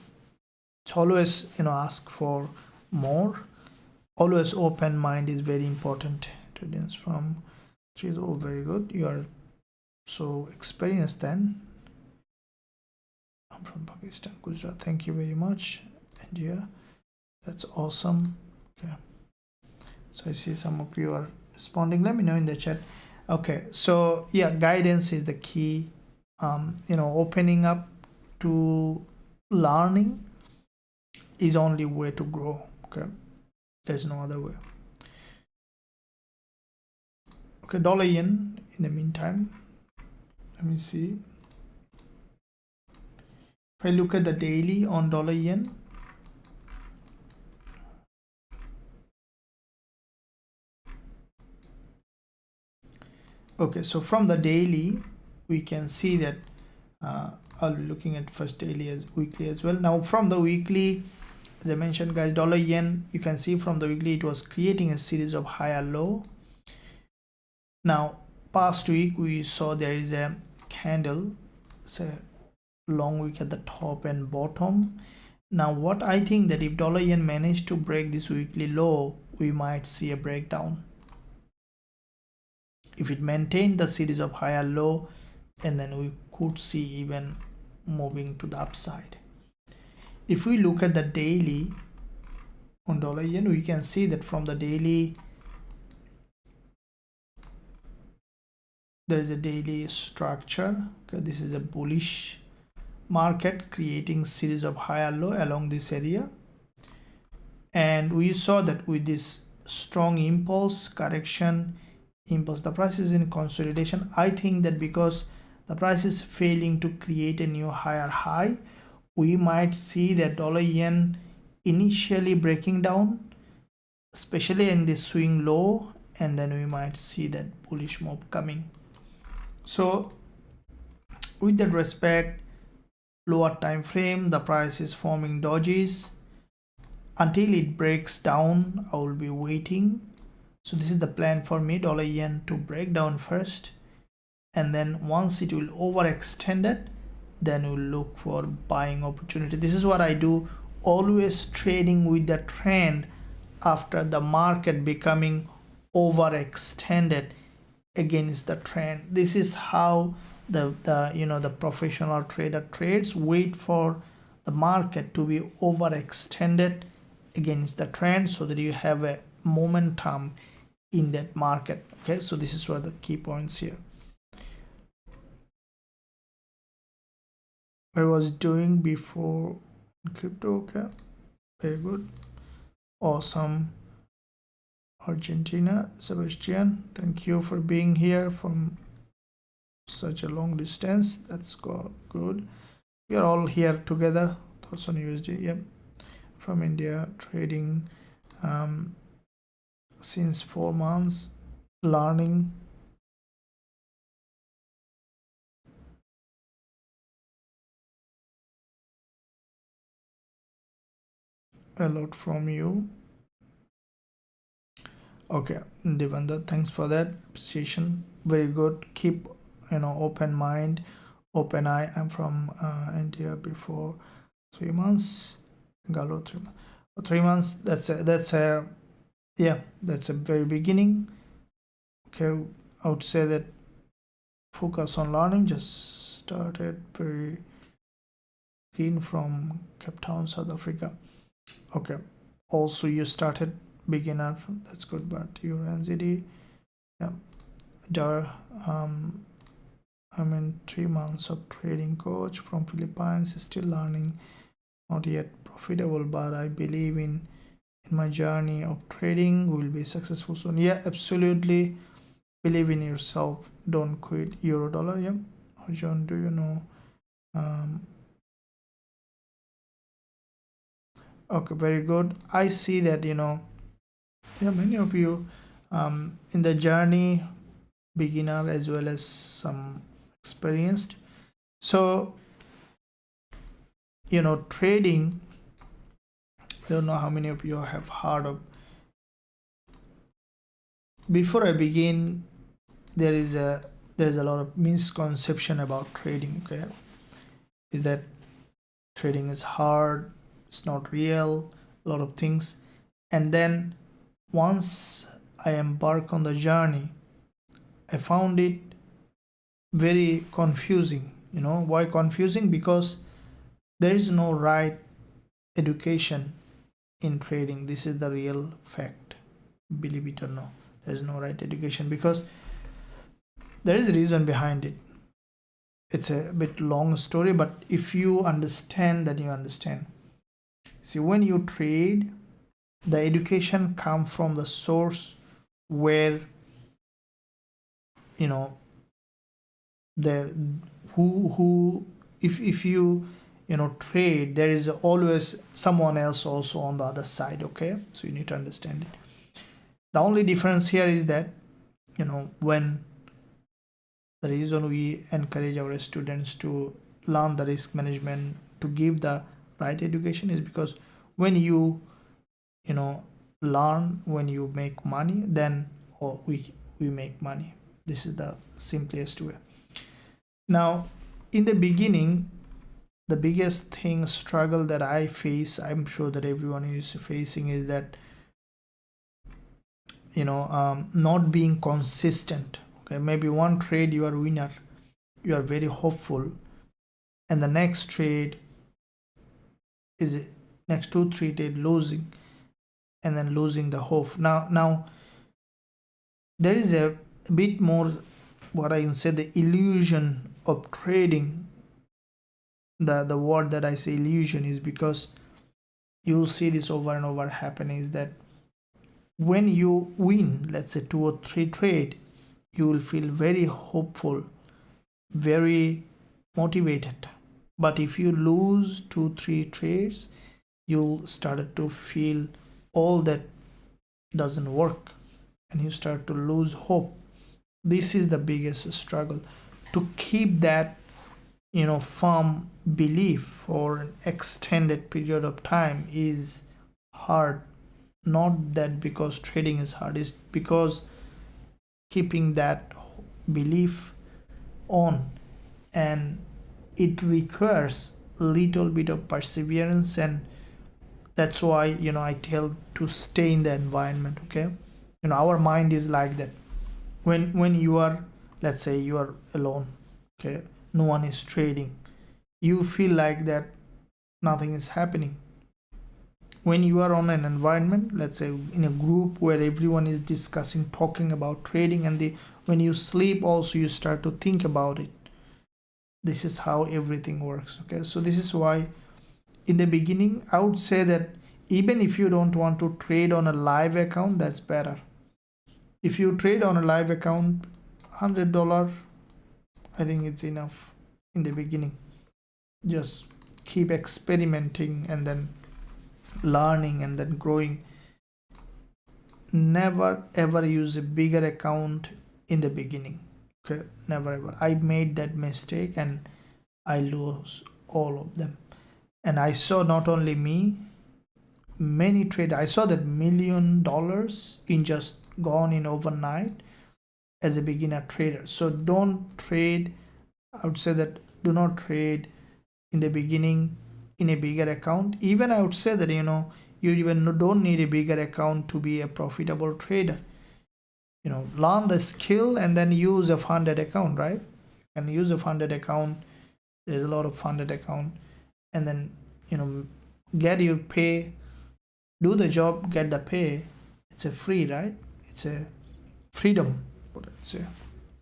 it's always ask for more. Always open mind is very important. Students from oh, very good, you are so experienced. Then I'm from Pakistan, Gujarat. Thank you very much. India, that's awesome. Okay, so I see some of you are responding. Let me know in the chat. Okay, so yeah, guidance is the key. Opening up to learning is only way to grow. Okay, there's no other way. Okay, dollar yen. In the meantime, let me see. If I look at the daily on dollar yen, okay, so from the daily we can see that I'll be looking at first daily as weekly as well. Now from the weekly, as I mentioned, guys, dollar yen, you can see from the weekly it was creating a series of higher low. Now past week we saw there is a candle, it's a long wick at the top and bottom. Now what I think that if dollar yen managed to break this weekly low, we might see a breakdown. If it maintained the series of higher low, and then we could see even moving to the upside. If we look at the daily on dollar yen, we can see that from the daily there is a daily structure. Okay, this is a bullish market creating series of higher low along this area, and we saw that with this strong impulse correction impulse, the price is in consolidation. I think that because the price is failing to create a new higher high, we might see that dollar yen initially breaking down, especially in this swing low, and then we might see that bullish move coming. So with that respect, lower time frame, the price is forming dojis. Until it breaks down, I will be waiting. So this is the plan for me, dollar yen to break down first, and then once it will overextend it, then we'll look for buying opportunity. This is what I do, always trading with the trend after the market becoming overextended against the trend. This is how the professional trader trades. Wait for the market to be overextended against the trend so that you have a momentum in that market. Okay, so this is what the key points here. I was doing before crypto. Okay, very good, awesome. Argentina, Sebastian, thank you for being here from such a long distance. That's good. We are all here together. Thoughts on USD? Yep. From India, trading since 4 months, learning. A lot from you. Okay, Devanda, thanks for that appreciation. Very good. Keep open mind, open eye. I'm from India before 3 months. Galo 3 months. 3 months. That's a very beginning. Okay, I would say that focus on learning. Just started very keen from Cape Town, South Africa. Okay, also you started beginner, that's good, but your NZD, yeah, I'm in 3 months of trading coach from Philippines, still learning, not yet profitable, but I believe in my journey of trading will be successful soon. Yeah, absolutely, believe in yourself, don't quit. Euro dollar. Yeah, John, do you know okay, very good. I see that many of you in the journey, beginner as well as some experienced. So trading, I don't know how many of you have heard of. Before I begin, there's a lot of misconception about trading. Okay, is that trading is hard, it's not real, a lot of things. And then once I embark on the journey, I found it very confusing. Why confusing? Because there is no right education in trading. This is the real fact, believe it or not. There is no right education because there is a reason behind it. It's a bit long story, but if you understand, then you understand. See, when you trade, the education comes from the source where the who if you trade, there is always someone else also on the other side. Okay, so you need to understand it. The only difference here is that when the reason we encourage our students to learn the risk management, to give the right education, is because when you learn, when you make money, then we make money. This is the simplest way. Now, in the beginning, the biggest struggle that I face, I'm sure that everyone is facing, is that not being consistent. Okay, maybe one trade you are winner, you are very hopeful, and the next trade is next 2-3 trade losing, and then losing the hope. Now there is a bit more, what I can say, the illusion of trading. The word that I say illusion is because you'll see this over and over happening, is that when you win, let's say 2 or 3 trade, you will feel very hopeful, very motivated. But if you lose 2-3 trades, you'll start to feel all that doesn't work, and you start to lose hope. This is the biggest struggle, to keep that firm belief for an extended period of time is hard. Not that because trading is hard, it's because keeping that belief on, and it requires a little bit of perseverance. And that's why I tell to stay in the environment. Okay, our mind is like that. When you are, let's say you are alone, okay, no one is trading, you feel like that nothing is happening. When you are on an environment, let's say in a group where everyone is discussing, talking about trading, and when you sleep also you start to think about it. This is how everything works. Okay, so this is why in the beginning I would say that even if you don't want to trade on a live account, that's better. If you trade on a live account, $100, I think it's enough in the beginning. Just keep experimenting and then learning and then growing. Never ever use a bigger account in the beginning. Okay, never ever. I made that mistake and I lose all of them. And I saw not only me, many traders. I saw that $1 million in just gone in overnight as a beginner trader. So don't trade. I would say that do not trade in the beginning in a bigger account. Even I would say that you even don't need a bigger account to be a profitable trader. Learn the skill and then use a funded account, right? You can use a funded account. There's a lot of funded account, and then get your pay, do the job, get the pay. It's a free, right? It's a freedom, but it's a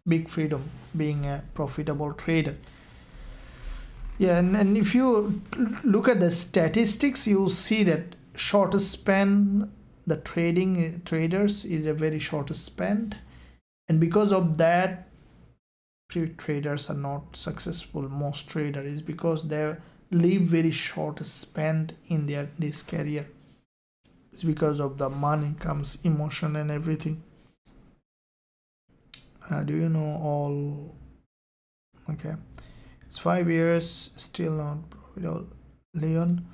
big freedom being a profitable trader. Yeah, and if you look at the statistics, you'll see that shortest span, the traders is a very short span, and because of that traders are not successful. Most traders is because they live very short span in this career. It's because of the money comes emotion and everything. Do you know all? Okay, it's 5 years still not profitable, Leon.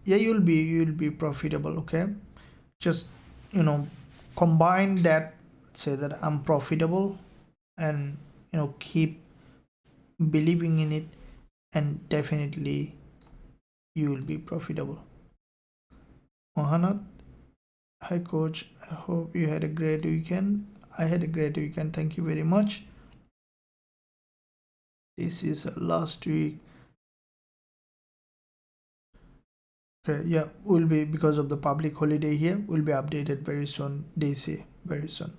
Yeah, you'll be profitable. Okay, just combine that, say that I'm profitable, and keep believing in it, and definitely you will be profitable. Mohanat, hi coach, I hope you had a great weekend. I had a great weekend, thank you very much. This is last week. Okay, yeah, will be because of the public holiday here, will be updated very soon. They say very soon.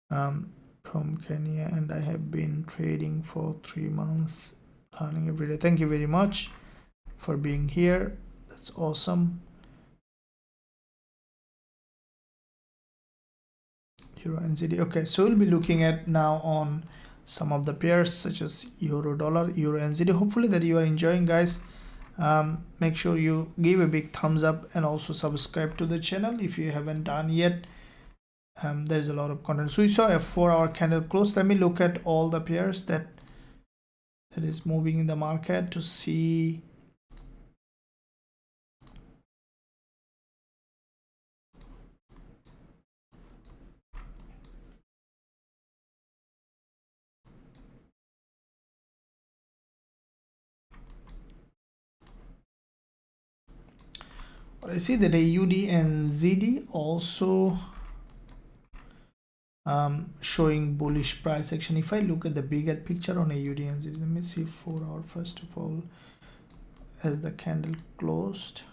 From Kenya, and I have been trading for 3 months, learning every day. Thank you very much for being here. That's awesome. Euro NZD. Okay, so we'll be looking at now on some of the pairs such as euro dollar, euro NZD. Hopefully that you are enjoying, guys. Make sure you give a big thumbs up and also subscribe to the channel if you haven't done yet. There's a lot of content. So we saw a 4-hour candle close. Let me look at all the pairs that is moving in the market to see. I see that AUD and ZD also showing bullish price action. If I look at the bigger picture on AUD and ZD, let me see 4 hour first of all as the candle closed.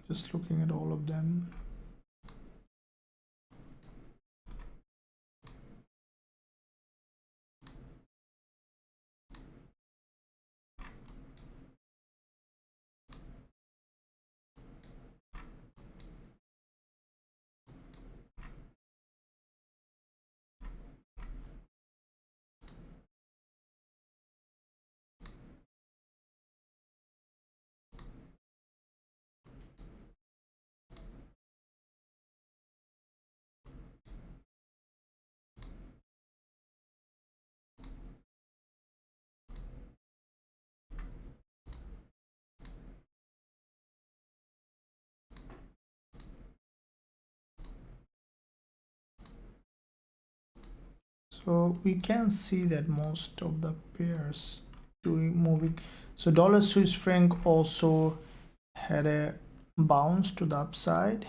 Just looking at all of them. So we can see that most of the pairs moving. So dollar Swiss franc also had a bounce to the upside.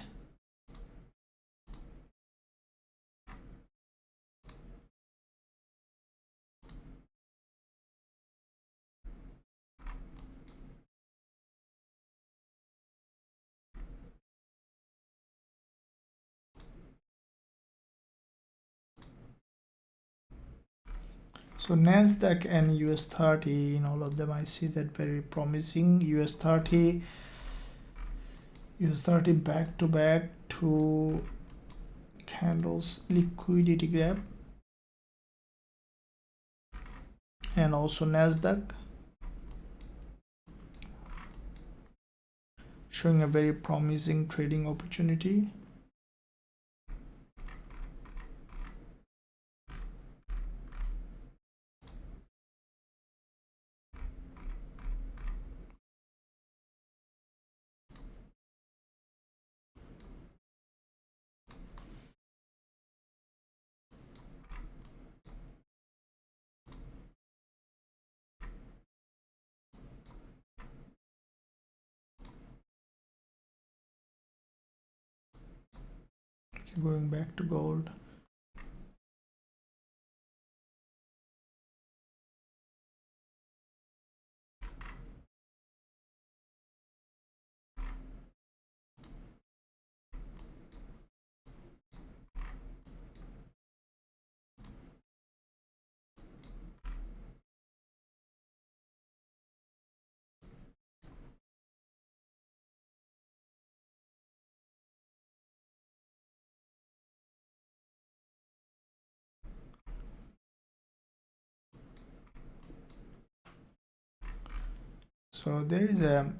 So NASDAQ and US30, in all of them I see that very promising. US30 back to back, two candles liquidity grab, and also NASDAQ showing a very promising trading opportunity. Going back to gold. So there is a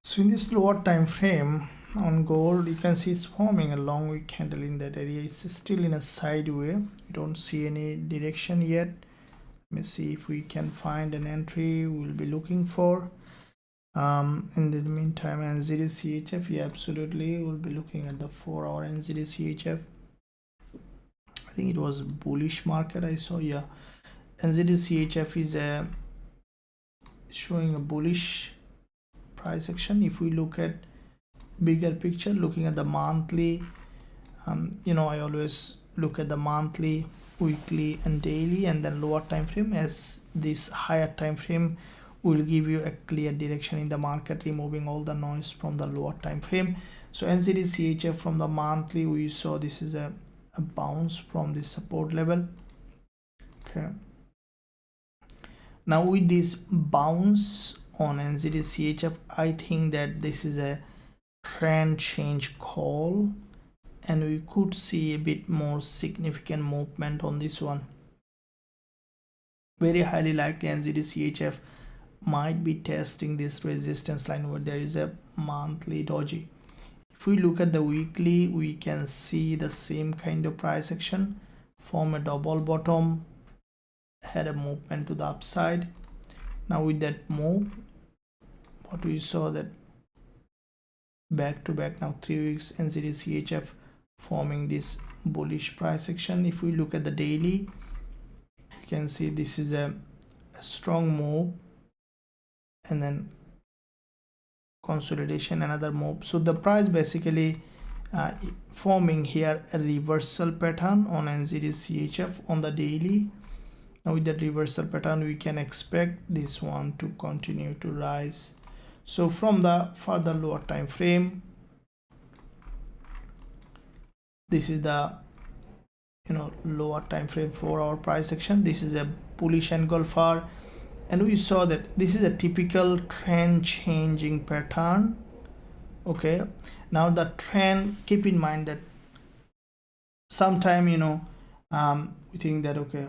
so in this lower time frame on gold, you can see it's forming a long wick candle in that area. It's still in a sideway. You don't see any direction yet. Let me see if we can find an entry we'll be looking for. In the meantime, NZD-CHF, yeah, absolutely, we'll be looking at the 4-hour NZD-CHF. I think it was bullish market I saw. Yeah, NZD-CHF is showing a bullish price action. If we look at bigger picture, looking at the monthly, I always look at the monthly, weekly and daily, and then lower time frame, as this higher time frame will give you a clear direction in the market, removing all the noise from the lower time frame. So NZD-CHF from the monthly, we saw this is a bounce from this support level. Okay, now with this bounce on NZD-CHF, I think that this is a trend change call, and we could see a bit more significant movement on this one. Very highly likely NZD-CHF might be testing this resistance line where there is a monthly doji. If we look at the weekly, we can see the same kind of price action, form a double bottom, had a movement to the upside. Now with that move, what we saw that back to back now 3 weeks NZD-CHF forming this bullish price action. If we look at the daily, you can see this is a strong move and then consolidation, another move. So the price basically forming here a reversal pattern on NZD-CHF on the daily. Now with that reversal pattern, we can expect this one to continue to rise. So from the further lower time frame, this is the lower time frame 4-hour price action. This is a bullish engulfer, and we saw that this is a typical trend changing pattern. Okay, now the trend, keep in mind that sometime we think that okay,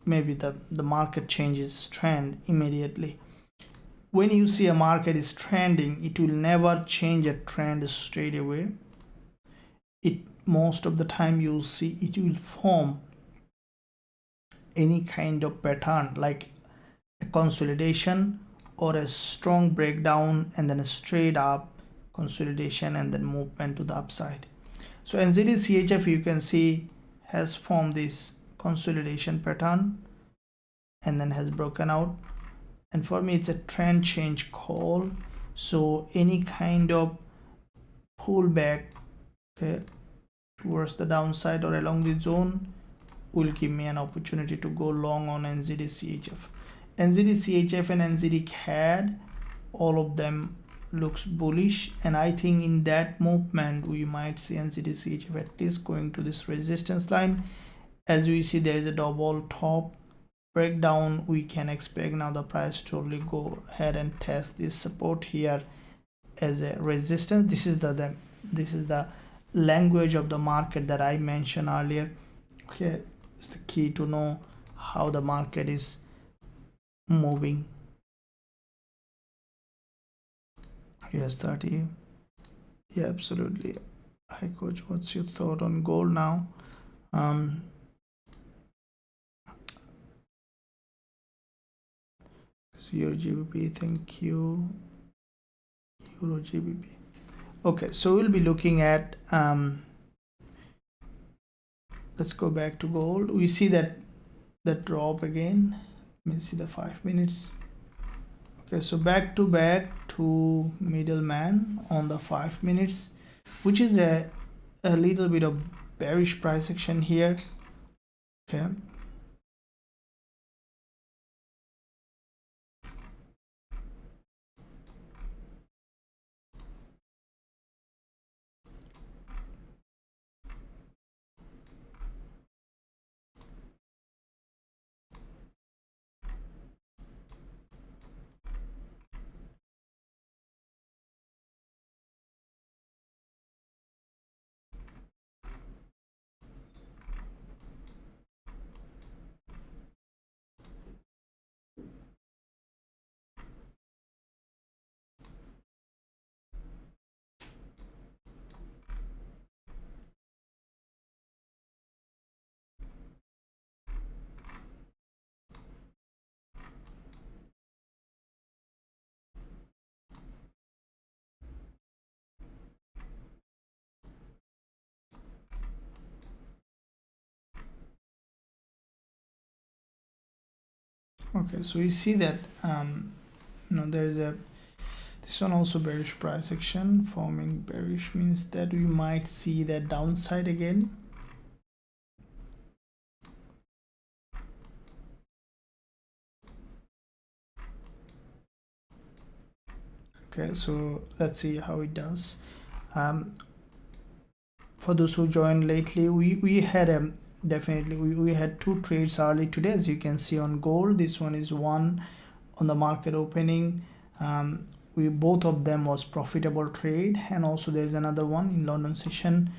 maybe the market changes trend immediately. When you see a market is trending, it will never change a trend straight away. It most of the time you'll see it will form any kind of pattern like a consolidation or a strong breakdown and then a straight up consolidation and then movement to the upside. So NZD CHF, you can see, has formed this consolidation pattern and then has broken out, and for me it's a trend change call. So any kind of pullback, okay, towards the downside or along the zone will give me an opportunity to go long on NZD CHF. NZD CHF and NZD CAD, all of them looks bullish, and I think in that movement we might see NZD CHF at least going to this resistance line. As we see, there is a double top breakdown. We can expect now the price to really go ahead and test this support here as a resistance. This is the language of the market that I mentioned earlier. Okay, it's the key to know how the market is moving. US30, yeah, absolutely. Hi coach, what's your thought on gold now? So your Gbp, thank you. Euro Gbp. Okay, so we'll be looking at let's go back to gold. We see that drop again. Let me see the 5 minutes. Okay, so back to middleman on the 5 minutes, which is a little bit of bearish price action here. Okay, okay, so you see that there is this one also bearish price action forming. Bearish means that we might see that downside again. Okay, so let's see how it does. For those who joined lately, we had definitely we had two trades early today, as you can see on gold. This one is one on the market opening. We both of them was profitable trade, and also there's another one in London session.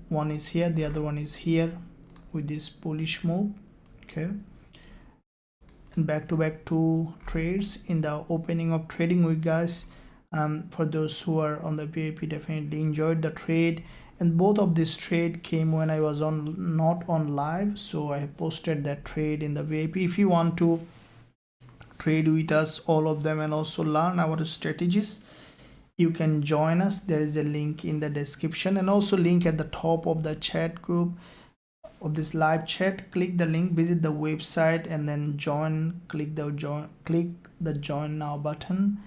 One is here, the other one is here with this bullish move. Okay, and back to back two trades in the opening of trading week, guys. For those who are on the VIP, definitely enjoyed the trade, and both of this trade came when I was not on live, so I posted that trade in the VIP. If you want to trade with us, all of them, and also learn our strategies, you can join us. There is a link in the description and also link at the top of the chat group of this live chat. Click the link, visit the website, and then join. Click the join now button,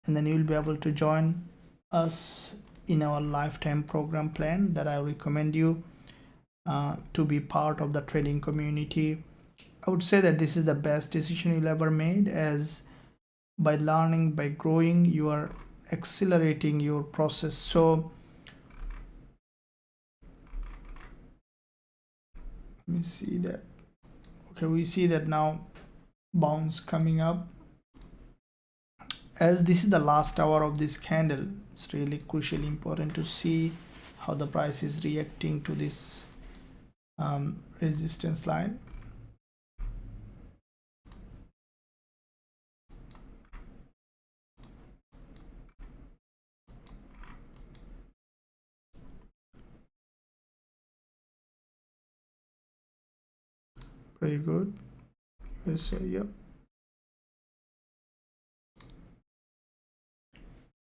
and then you'll be able to join us in our lifetime program plan that I recommend you to be part of the trading community. I would say that this is the best decision you'll ever made, as by learning, by growing, you are accelerating your process. So let me see that. Okay, we see that now bounce coming up. As this is the last hour of this candle, it's really crucially important to see how the price is reacting to this resistance line. Very good. USA, yep.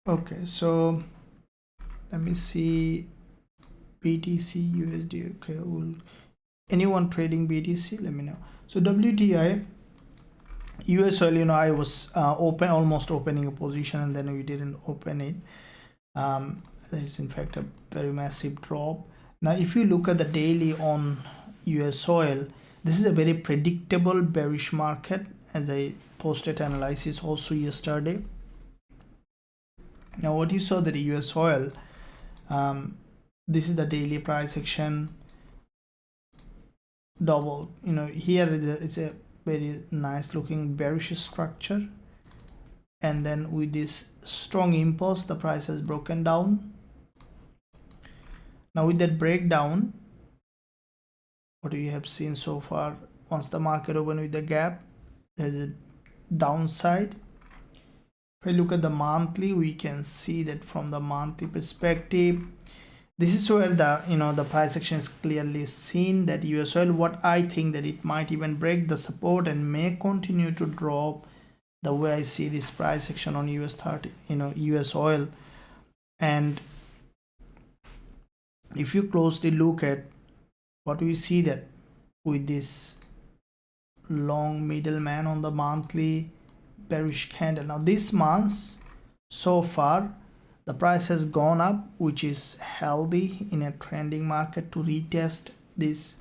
Okay, so let me see BTC USD. Okay, anyone trading BTC, let me know. So WTI US oil, you know, I was almost opening a position, and then we didn't open it. There's in fact a very massive drop. Now if you look at the daily on US oil, this is a very predictable bearish market, as I posted analysis also yesterday. Now what you saw that the US oil, this is the daily price action, double, you know, here it's a very nice looking bearish structure, and then with this strong impulse the price has broken down. Now with that breakdown, what we have seen so far, once the market opened with the gap, there's a downside. If I look at the monthly, we can see that from the monthly perspective, this is where the, you know, the price action is clearly seen that US oil, what I think that it might even break the support and may continue to drop, the way I see this price action on US30, you know, US oil. And if you closely look at what we see, that with this long middleman on the monthly bearish candle, now this month so far the price has gone up, which is healthy in a trending market to retest this.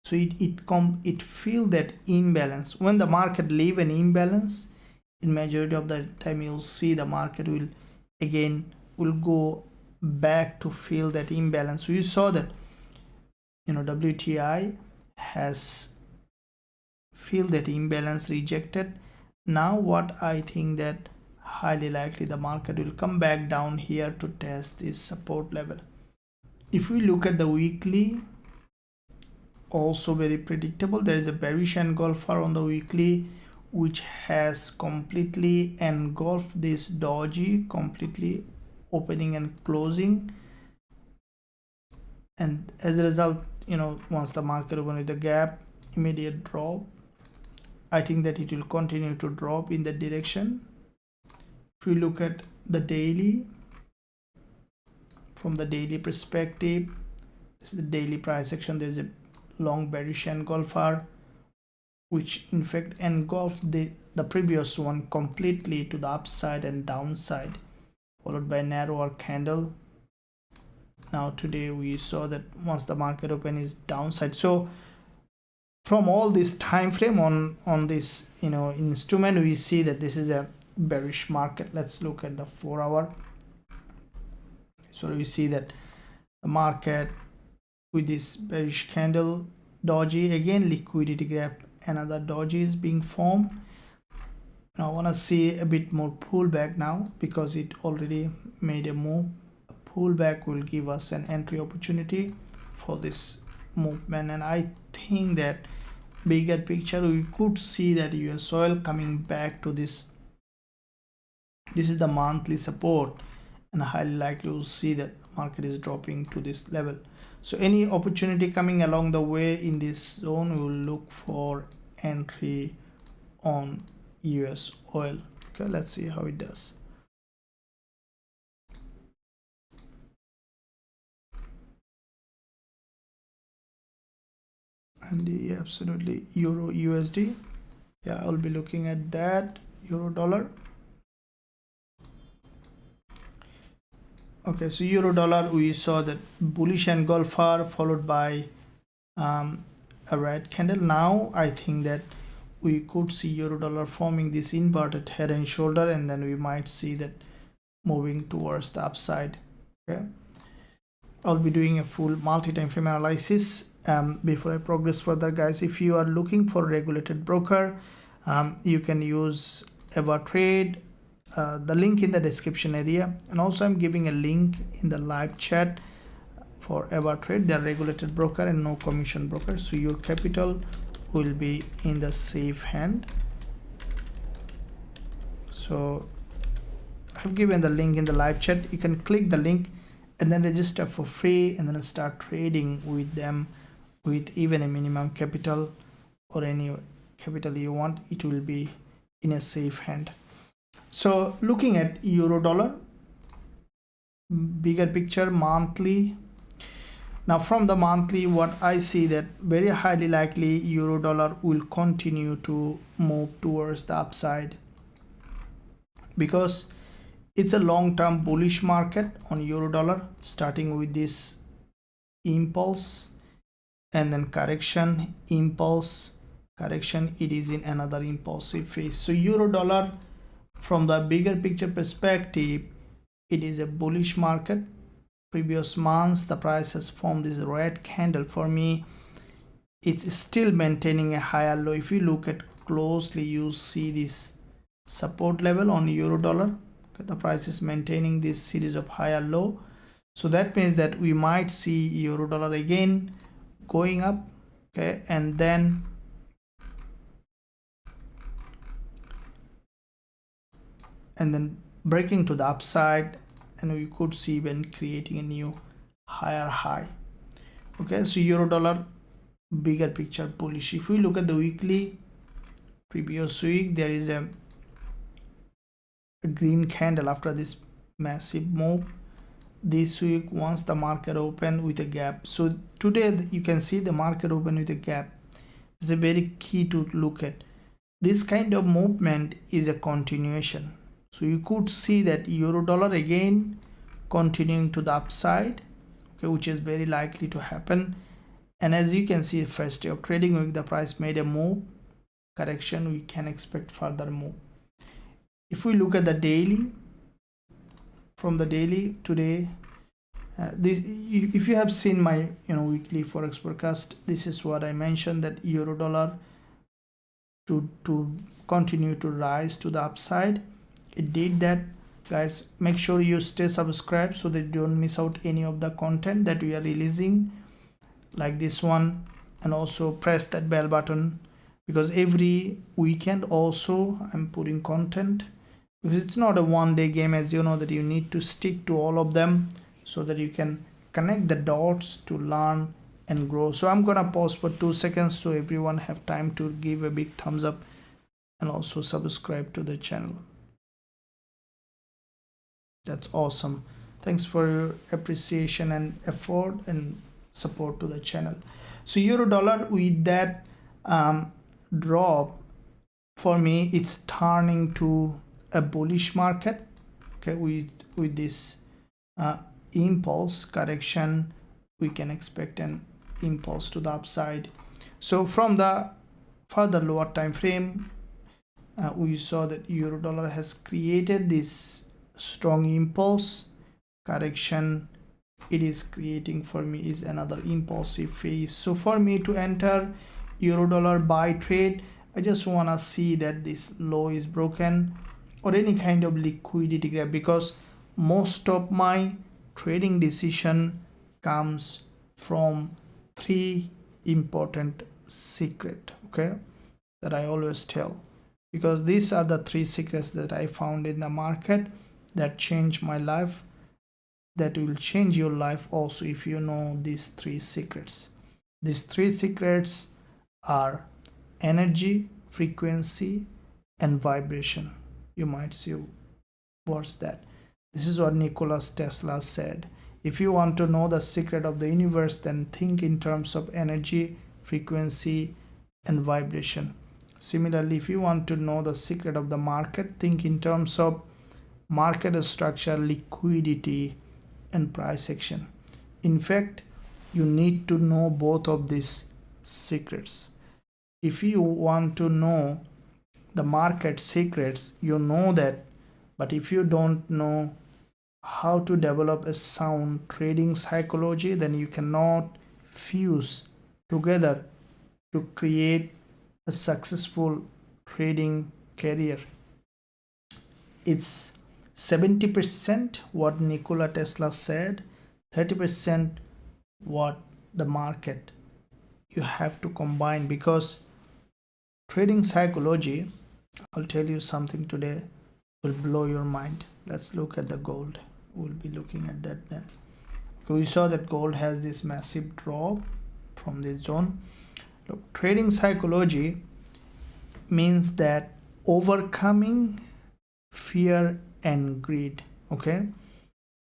So it feel that imbalance. When the market leave an imbalance, in majority of the time you'll see the market will go back to feel that imbalance. So you saw that, you know, WTI has feel that imbalance, rejected. Now what I think that highly likely the market will come back down here to test this support level. If we look at the weekly, also very predictable. There is a bearish engulfer on the weekly, which has completely engulfed this doji, completely opening and closing, and as a result, you know, once the market open with the gap, immediate drop. I think that it will continue to drop in that direction. If you look at the daily, from the daily perspective, this is the daily price action. There's a long bearish engulfer, which in fact engulfed the previous one completely to the upside and downside, followed by a narrower candle. Now today we saw that once the market open is downside. So from all this time frame on this, you know, instrument, we see that this is a bearish market. Let's look at the 4 hour. So we see that the market with this bearish candle, doji, again liquidity gap, another doji is being formed. Now I want to see a bit more pullback now, because it already made a move. A pullback will give us an entry opportunity for this movement, and I think that bigger picture we could see that US oil coming back to this is the monthly support, and highly likely we'll see that the market is dropping to this level. So any opportunity coming along the way in this zone, we will look for entry on US oil. Okay, let's see how it does. And the absolutely Euro USD, yeah, I'll be looking at that. Euro dollar. Okay, so euro dollar, we saw that bullish engulfer followed by a red candle. Now I think that we could see euro dollar forming this inverted head and shoulder, and then we might see that moving towards the upside. Okay, I'll be doing a full multi-time frame analysis before I progress further, guys. If you are looking for a regulated broker, You can use EverTrade, the link in the description area, and also I'm giving a link in the live chat for EverTrade. They are regulated broker and no commission broker, so your capital will be in the safe hand. So I've given the link in the live chat. You can click the link and then register for free and then start trading with them with even a minimum capital or any capital you want. It will be in a safe hand. So looking at euro dollar, bigger picture, monthly. Now from the monthly, what I see that very highly likely euro dollar will continue to move towards the upside, because it's a long-term bullish market on euro dollar, starting with this impulse and then correction, impulse, correction. It is in another impulsive phase. So euro dollar, from the bigger picture perspective, it is a bullish market. Previous months the price has formed this red candle. For me, it's still maintaining a higher low. If you look at closely, you see this support level on euro dollar. The price is maintaining this series of higher low, so that means that we might see euro dollar again going up, okay, and then breaking to the upside, and we could see even creating a new higher high. Okay, so euro dollar, bigger picture bullish. If we look at the weekly, previous week there is a green candle after this massive move. This week, once the market opened with a gap, so today you can see the market open with a gap. It's a very key to look at. This kind of movement is a continuation, so you could see that euro dollar again continuing to the upside, okay, which is very likely to happen. And as you can see, first day of trading week, the price made a move, correction, we can expect further move. If we look at the daily, from the daily today, this, if you have seen my weekly forex forecast, this is what I mentioned, that euro dollar to continue to rise to the upside. It did that, guys. Make sure you stay subscribed so that you don't miss out any of the content that we are releasing, like this one, and also press that bell button, because every weekend also I'm putting content, because it's not a one-day game, as you know, that you need to stick to all of them so that you can connect the dots to learn and grow. So I'm gonna pause for 2 seconds so everyone have time to give a big thumbs up and also subscribe to the channel. That's awesome. Thanks for your appreciation and effort and support to the channel. So euro dollar, with that drop, for me it's turning to a bullish market, okay, with this impulse correction. We can expect an impulse to the upside. So from the further lower time frame, we saw that euro dollar has created this strong impulse correction. It is creating, for me, is another impulsive phase. So for me to enter euro dollar buy trade, I just want to see that this low is broken or any kind of liquidity grab, because most of my trading decision comes from 3 important secret, okay, that I always tell, because these are the 3 secrets that I found in the market that changed my life, that will change your life also if you know these 3 secrets. These 3 secrets are energy, frequency, and vibration. You might see what's that. This is what Nikola Tesla said. If you want to know the secret of the universe, then think in terms of energy, frequency, and vibration. Similarly, if you want to know the secret of the market, think in terms of market structure, liquidity, and price action. In fact, you need to know both of these secrets. If you want to know the market secrets, you know that, but if you don't know how to develop a sound trading psychology, then you cannot fuse together to create a successful trading career. It's 70% what Nikola Tesla said, 30% what the market. You have to combine, because trading psychology, I'll tell you something today, will blow your mind. Let's look at the gold. We'll be looking at that then. We saw that gold has this massive drop from this zone. Look, trading psychology means that overcoming fear and greed. Okay,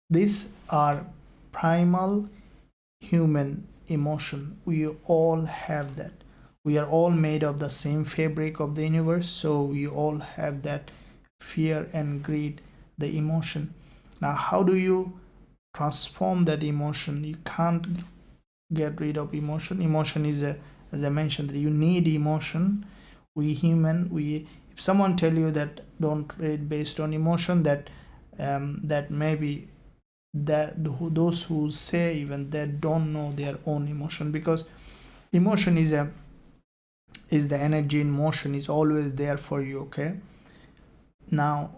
these are primal human emotion. We all have that. We are all made of the same fabric of the universe, so we all have that fear and greed, the emotion. Now, how do you transform that emotion? You can't get rid of emotion. Emotion is as I mentioned, you need emotion. We human, if someone tell you that don't trade based on emotion, that maybe that those who say even that don't know their own emotion, because emotion is the energy in motion, is always there for you. Okay, now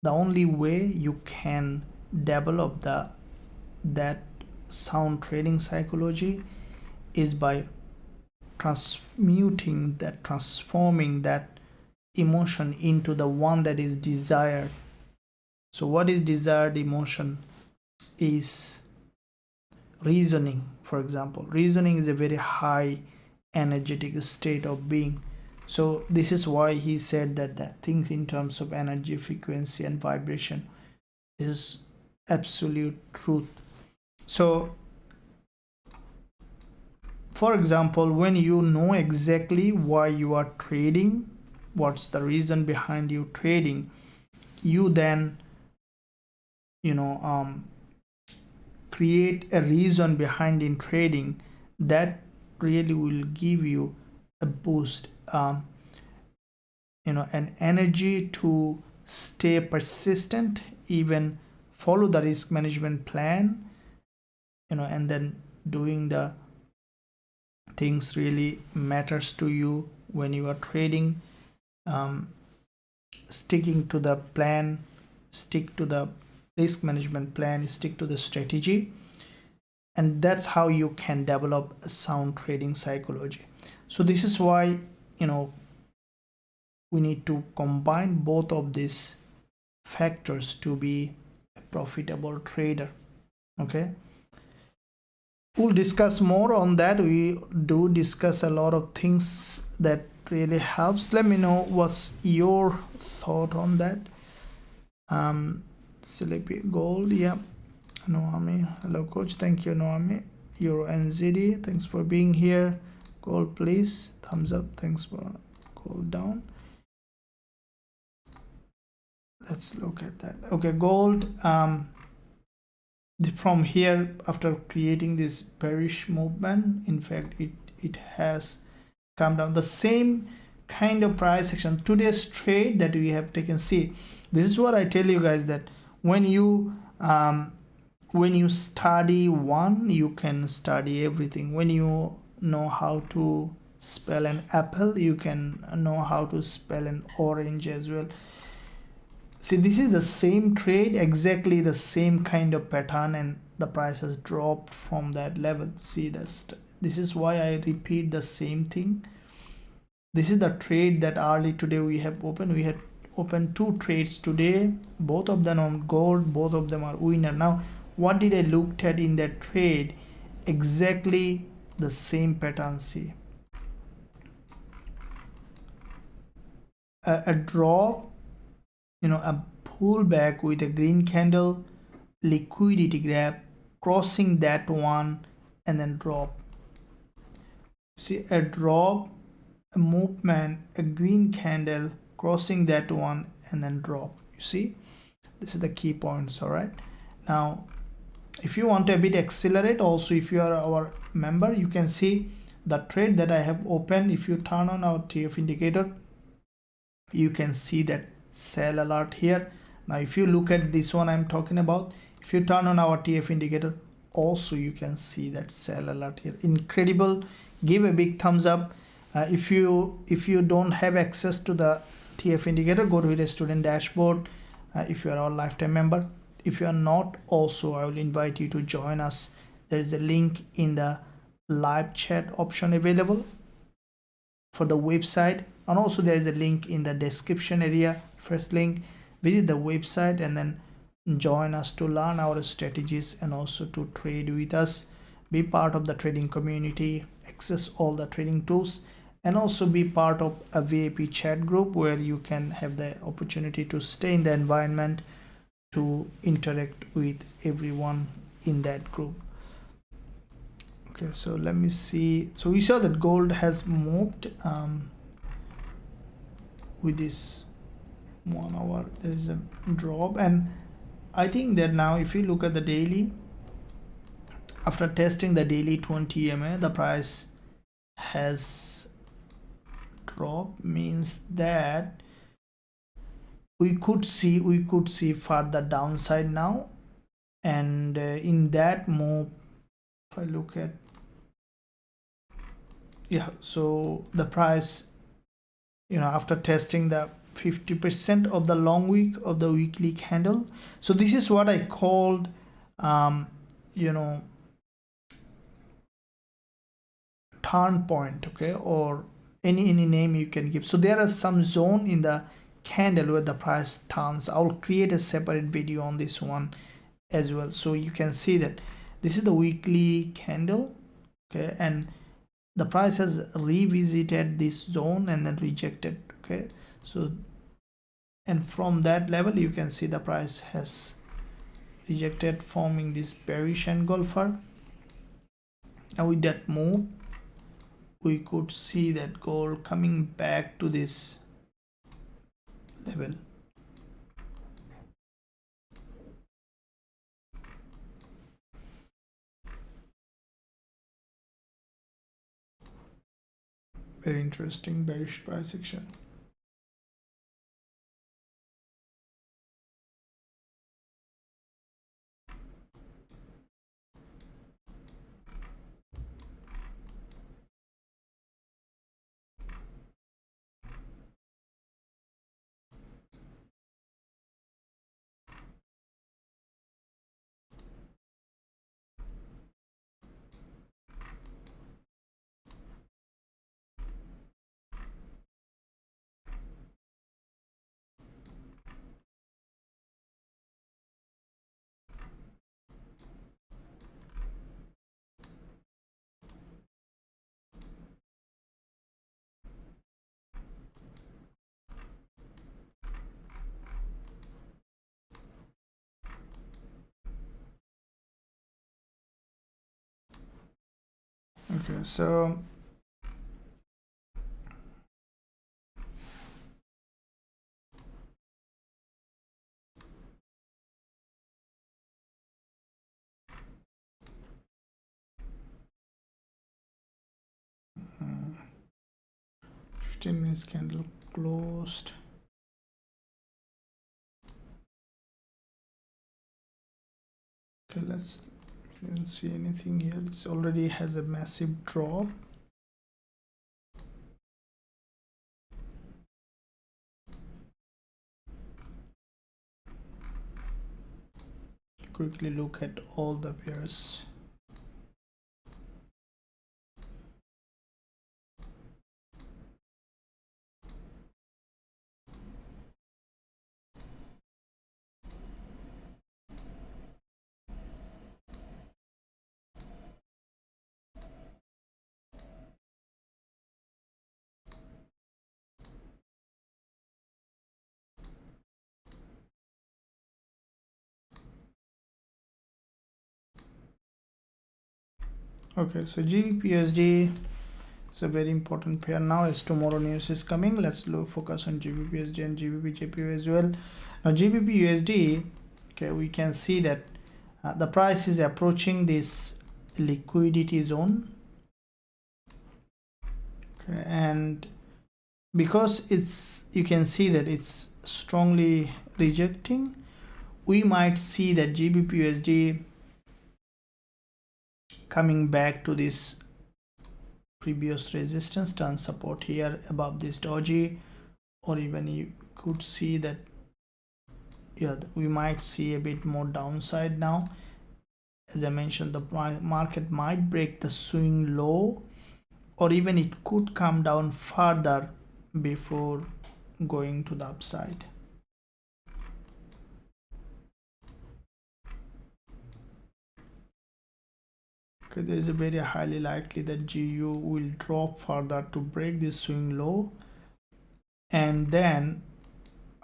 the only way you can develop that sound trading psychology is by transforming that emotion into the one that is desired. So what is desired emotion? Is reasoning. For example, reasoning is a very high energetic state of being. So this is why he said that things in terms of energy, frequency and vibration is absolute truth. So for example, when you know exactly why you are trading, what's the reason behind you trading, you then create a reason behind in trading that really will give you a boost, an energy to stay persistent, even follow the risk management plan, and then doing the things really matters to you when you are trading. Sticking to the plan, stick to the risk management plan, stick to the strategy, and that's how you can develop a sound trading psychology. So this is why we need to combine both of these factors to be a profitable trader. Okay, we'll discuss more on that. We do discuss a lot of things that really helps. Let me know what's your thought on that. Sleepy Gold, yeah. Noami, hello coach, thank you. Noami, Euro NZD, thanks for being here. Gold, please, thumbs up, thanks for gold down. Let's look at that. Okay, gold, from here, after creating this bearish movement, in fact it has come down. The same kind of price action, today's trade that we have taken. See, this is what I tell you guys, that when you study one, you can study everything. When you know how to spell an apple, you can know how to spell an orange as well. See, this is the same trade, exactly the same kind of pattern, and the price has dropped from that level. See, this is why I repeat the same thing. This is the trade that early today we have opened. We had opened two trades today, both of them on gold, both of them are winner. Now what did I look at in that trade? Exactly the same pattern. See, a drop, a pullback with a green candle, liquidity grab, crossing that one, and then drop. See, a drop, a movement, a green candle, crossing that one, and then drop. You see, this is the key points. All right, now if you want to a bit accelerate, also if you are our member, you can see the trade that I have opened. If you turn on our TF indicator, you can see that sell alert here. Now if you look at this one I'm talking about, if you turn on our TF indicator, also you can see that sell alert here. Incredible. Give a big thumbs up. If you don't have access to the TF indicator, go to the student dashboard if you are our lifetime member. If you are not, also I will invite you to join us. There is a link in the live chat option available for the website, and also there is a link in the description area. First link, visit the website and then join us to learn our strategies and also to trade with us. Be part of the trading community, access all the trading tools, and also be part of a VIP chat group where you can have the opportunity to stay in the environment, to interact with everyone in that group. Okay, so let me see. So we saw that gold has moved with this 1 hour. There is a drop, and I think that now if you look at the daily, after testing the daily 20 EMA, the price has dropped, means that we could see further downside now. And in that move, if I look at, yeah, so the price, after testing the 50% of the long week of the weekly candle, so this is what I called turn point, okay, or any name you can give. So there are some zone in the candle where the price turns. I'll create a separate video on this one as well, so you can see that this is the weekly candle, okay, and the price has revisited this zone and then rejected, okay. So, and from that level you can see the price has rejected, forming this bearish engulfer. Now with that move, we could see that gold coming back to this level. Very interesting bearish price action. Okay, so uh, 15 minutes candle closed. Okay, let's didn't see anything here. It's already has a massive drop. Quickly look at all the pairs. Okay, so Gbpusd is a very important pair now, as tomorrow news is coming. Let's focus on Gbpusd and Gbpjpy as well. Now Gbpusd, okay, we can see that the price is approaching this liquidity zone, okay, and because you can see that it's strongly rejecting, we might see that Gbpusd coming back to this previous resistance, turn support here above this doji, or even you could see that, yeah, we might see a bit more downside now. As I mentioned, the market might break the swing low, or even it could come down further before going to the upside. Okay, there is a very highly likely that GU will drop further to break this swing low, and then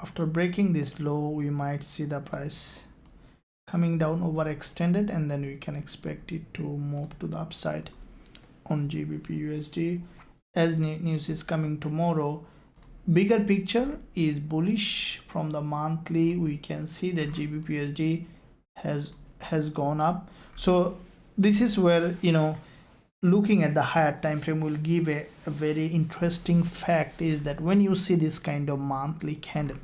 after breaking this low we might see the price coming down overextended, and then we can expect it to move to the upside on GBP/USD as news is coming tomorrow. Bigger picture is bullish. From the monthly we can see that GBP/USD has gone up. So this is where, you know, looking at the higher time frame will give a very interesting fact, is that when you see this kind of monthly candle,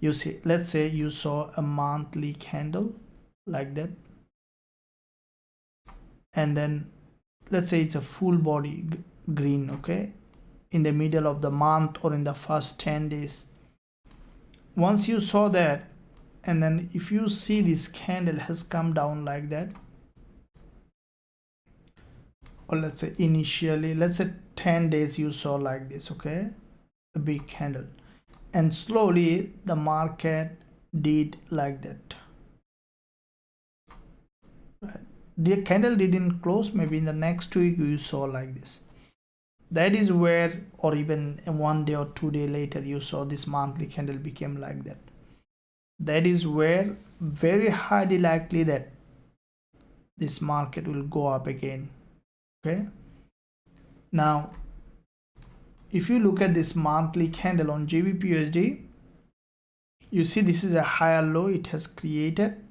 you see, let's say you saw a monthly candle like that, and then let's say it's a full body green, okay, in the middle of the month or in the first 10 days. Once you saw that, and then if you see this candle has come down like that, or let's say initially, let's say 10 days you saw like this, okay, a big candle, and slowly the market did like that, right? The candle didn't close, maybe in the next week you saw like this. That is where, or even 1 day or 2 days later, you saw this monthly candle became like that. That is where very highly likely that this market will go up again. Okay, now if you look at this monthly candle on GBP/USD, you see this is a higher low it has created,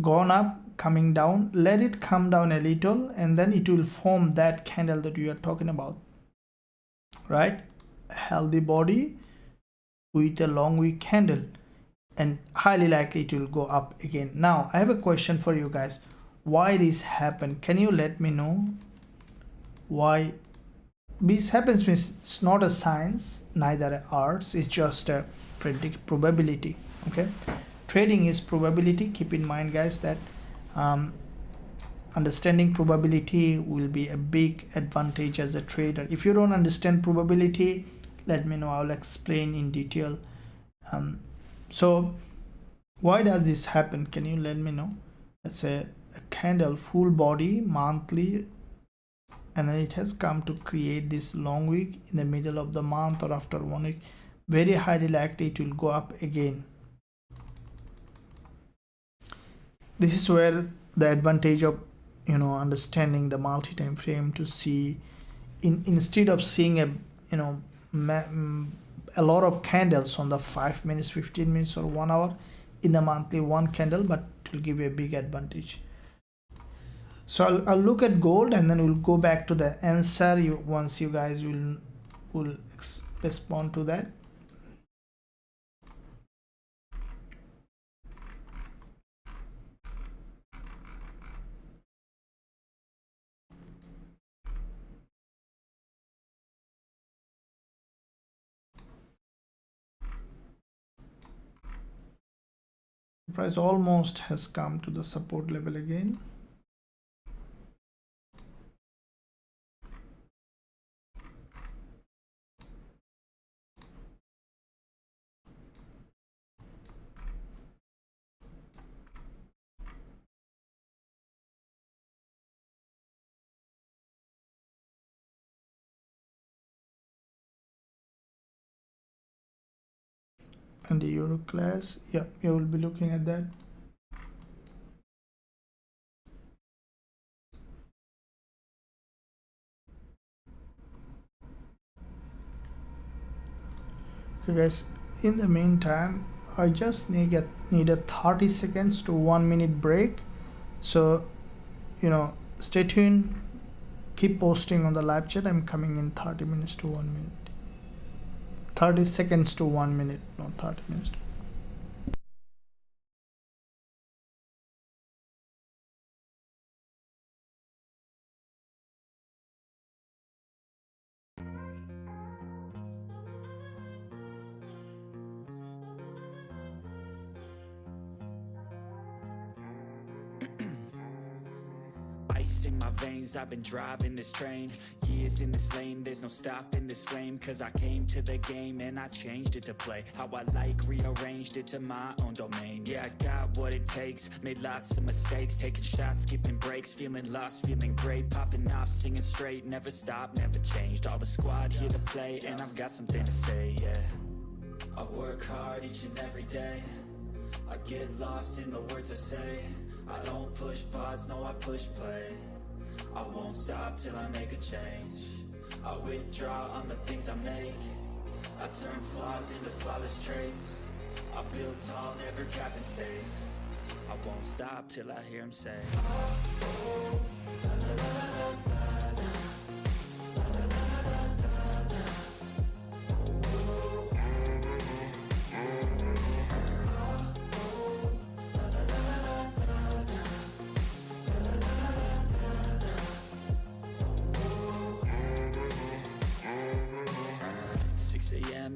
gone up, coming down, let it come down a little, and then it will form that candle that we are talking about, right? A healthy body with a long wick candle, and highly likely it will go up again. Now I have a question for you guys. Why this happened? Can you let me know why this happens? It's not a science, neither an arts, it's just a probability. Okay, trading is probability. Keep in mind, guys, that understanding probability will be a big advantage as a trader. If you don't understand probability, let me know, I'll explain in detail. So why does this happen? Can you let me know? Let's say a candle full body monthly, and then it has come to create this long wick in the middle of the month or after 1 week. Very highly likely it will go up again. This is where the advantage of, you know, understanding the multi-time frame, to see instead of seeing a, you know, a lot of candles on the 5 minutes, 15 minutes or 1 hour, in the monthly one candle, but it will give you a big advantage. So I'll look at gold, and then we'll go back to the answer once you guys will respond to that. The price almost has come to the support level again. And the euro class, yeah, you will be looking at that. Okay guys, in the meantime, I just need a 30 seconds to 1 minute break. So, you know, stay tuned, keep posting on the live chat. I'm coming in 30 minutes to 1 minute, 30 seconds to 1 minute, not 30 minutes. Ice in my veins, I've been driving this train. Years in this lane, there's no stopping this flame. Cause I came to the game and I changed it to play how I like, rearranged it to my own domain. Yeah, I got what it takes, made lots of mistakes, taking shots, skipping breaks, feeling lost, feeling great, popping off, singing straight, never stopped, never changed. All the squad here to play, and I've got something to say, yeah. I work hard each and every day, I get lost in the words I say. I don't push pause, no I push play. I won't stop till I make a change. I withdraw on the things I make. I turn flaws into flawless traits. I build tall, never capped in space. I won't stop till I hear him say,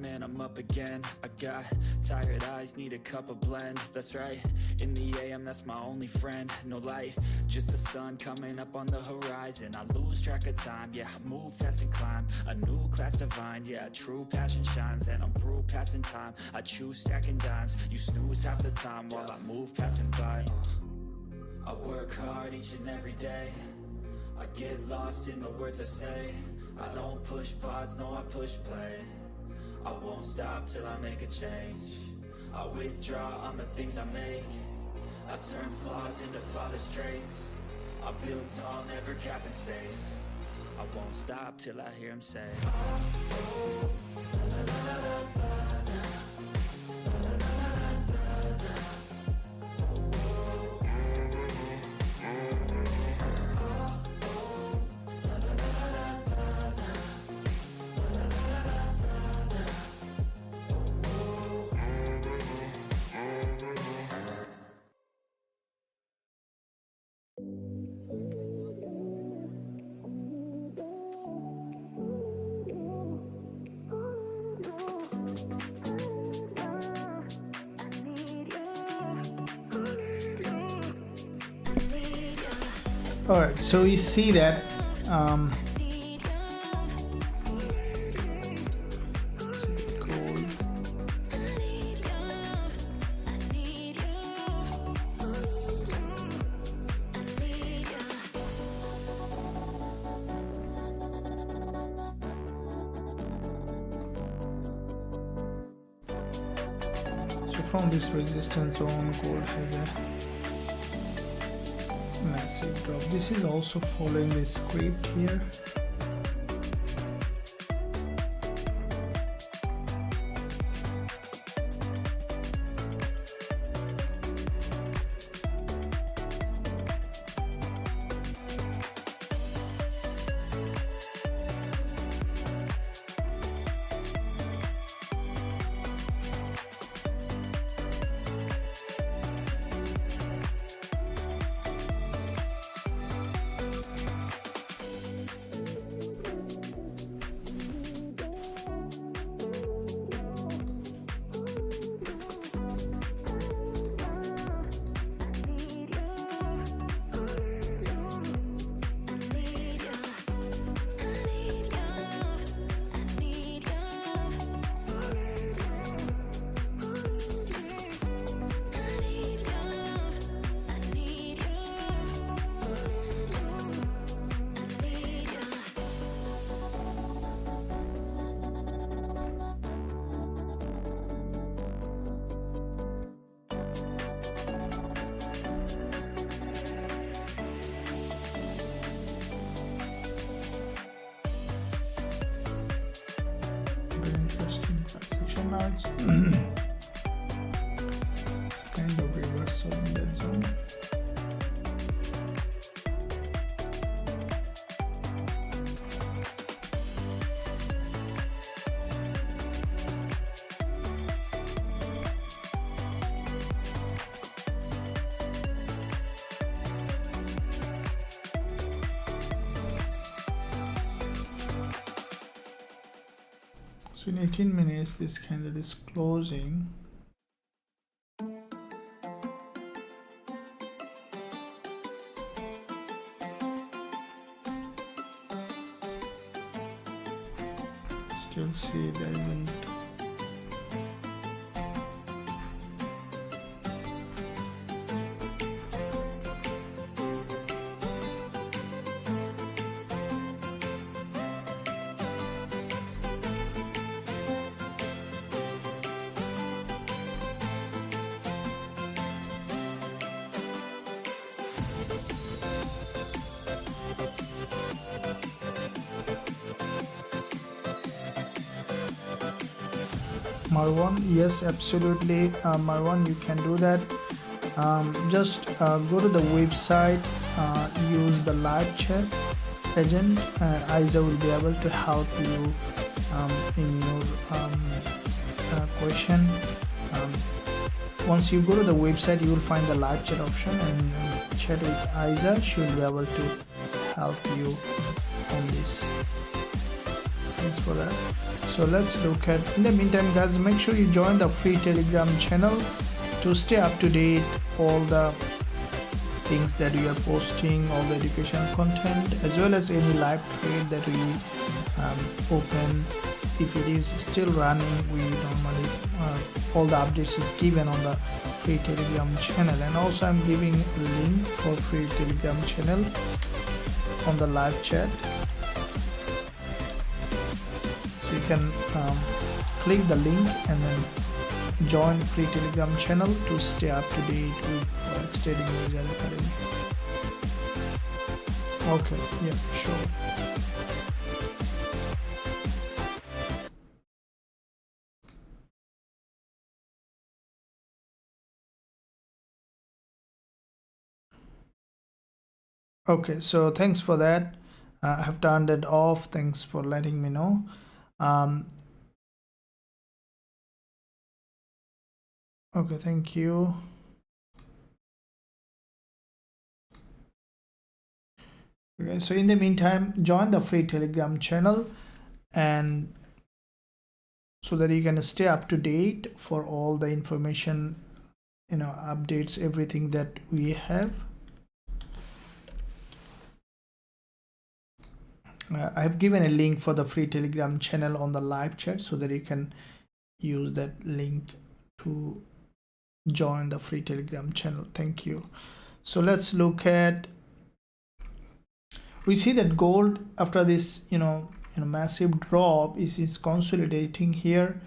and I'm up again. I got tired eyes, need a cup of blend. That's right, in the AM, that's my only friend. No light, just the sun coming up on the horizon. I lose track of time, yeah, I move fast and climb a new class divine, yeah, true passion shines. And I'm through passing time, I choose stacking dimes. You snooze half the time while I move passing by. I work hard each and every day, I get lost in the words I say. I don't push pause, no I push play. I won't stop till I make a change. I withdraw on the things I make. I turn flaws into flawless traits. I build tall, never capped in space. I won't stop till I hear him say, all right, so you see that from this resistance zone, gold has a massive drop. This is also following the script here. It's kind of reversal in that zone. So in 18 minutes this candle is closing. Marwan. Yes, absolutely, Marwan, you can do that. Just go to the website, use the live chat agent, Isa will be able to help you in your question. um, Once you go to the website, you will find the live chat option and chat with Isa. She will be able to help you on this. Thanks for that. So let's look at, in the meantime guys, make sure you join the free Telegram channel to stay up to date all the things that we are posting, all the educational content, as well as any live trade that we open. If it is still running, we normally all the updates is given on the free Telegram channel, and also I'm giving a link for free Telegram channel on the live chat. So you can click the link and then join free Telegram channel to stay up to date with Forex Trading User Academy. Okay, yeah, sure. Okay, so thanks for that. I have turned it off. Thanks for letting me know. Okay, thank you. Okay, so in the meantime, join the free Telegram channel, and so that you can stay up to date for all the information, updates, everything that we have. I have given a link for the free Telegram channel on the live chat, so that you can use that link to join the free Telegram channel. Thank you. So let's look at, we see that gold after this massive drop is consolidating here.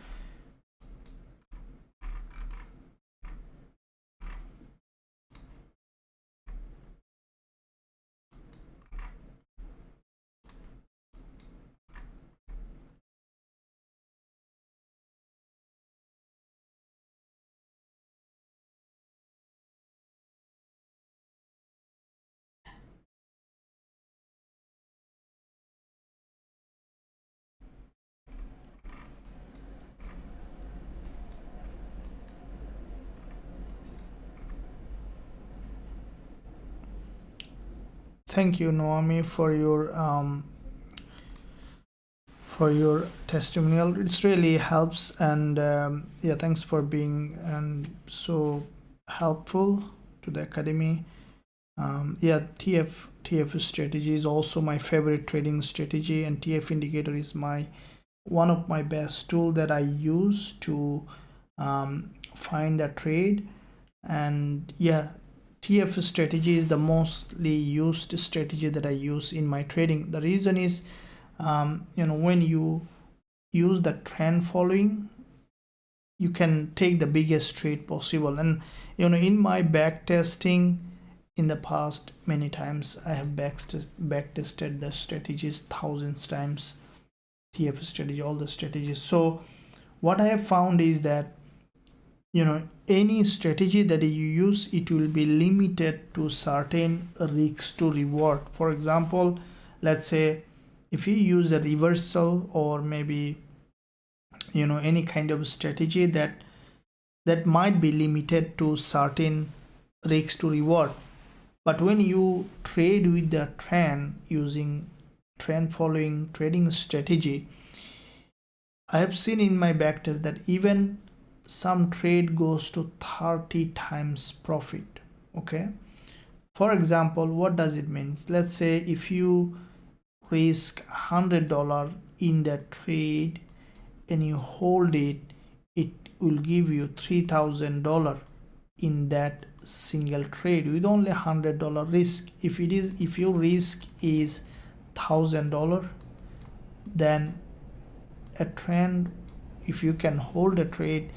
Thank you, Naomi, for your testimonial. It's really helps, and yeah, thanks for being so helpful to the academy. Yeah, TF strategy is also my favorite trading strategy, and TF indicator is one of my best tool that I use to find a trade. And yeah, TF strategy is the mostly used strategy that I use in my trading. The reason is, when you use the trend following, you can take the biggest trade possible. And in my back testing in the past, many times I have back tested the strategies thousands times, TF strategy, all the strategies. So what I have found is that any strategy that you use, it will be limited to certain risks to reward. For example, let's say if you use a reversal, or maybe any kind of strategy that might be limited to certain risks to reward. But when you trade with the trend using trend following trading strategy, I have seen in my backtest that even some trade goes to 30 times profit. Okay, for example, what does it mean? Let's say if you risk $100 in that trade and you hold it, it will give you $3,000 in that single trade with only $100 risk. If your risk is $1,000, then a trend, if you can hold a trade,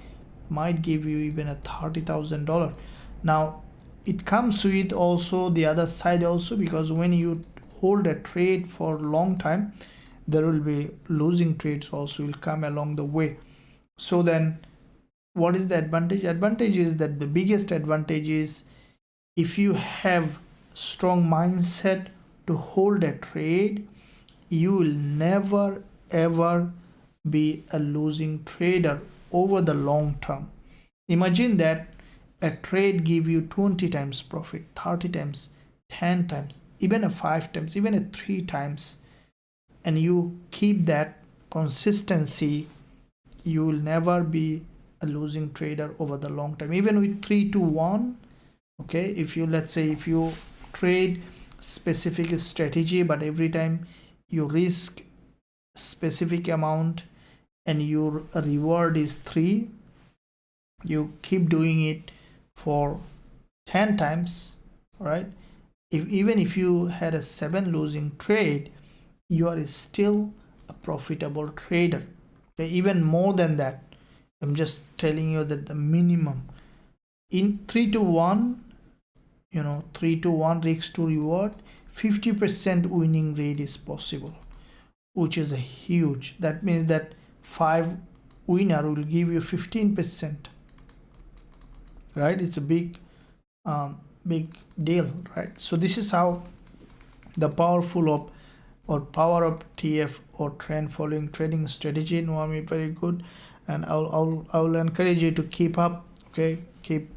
might give you even a $30,000. Now it comes with also the other side also, because when you hold a trade for a long time, there will be losing trades also will come along the way. So then what is the advantage? Advantage is that the biggest advantage is if you have strong mindset to hold a trade, you will never ever be a losing trader over the long term. Imagine that a trade give you 20 times profit, 30 times, 10 times, even a 5 times, even a 3 times, and you keep that consistency, you will never be a losing trader over the long term. Even with 3 to 1, okay, if you, let's say, if you trade specific strategy, but every time you risk specific amount and your reward is 3, you keep doing it for 10 times, right? Even if you had a 7 losing trade, you are still a profitable trader. Okay, even more than that, I'm just telling you that the minimum in 3 to 1, 3 to 1 risk to reward, 50% winning rate is possible, which is a huge. That means that 5 winner will give you 15%, right? It's a big deal, right? So this is how the power of TF or trend following trading strategy. Noami, very good, and I'll encourage you to keep up. Okay, keep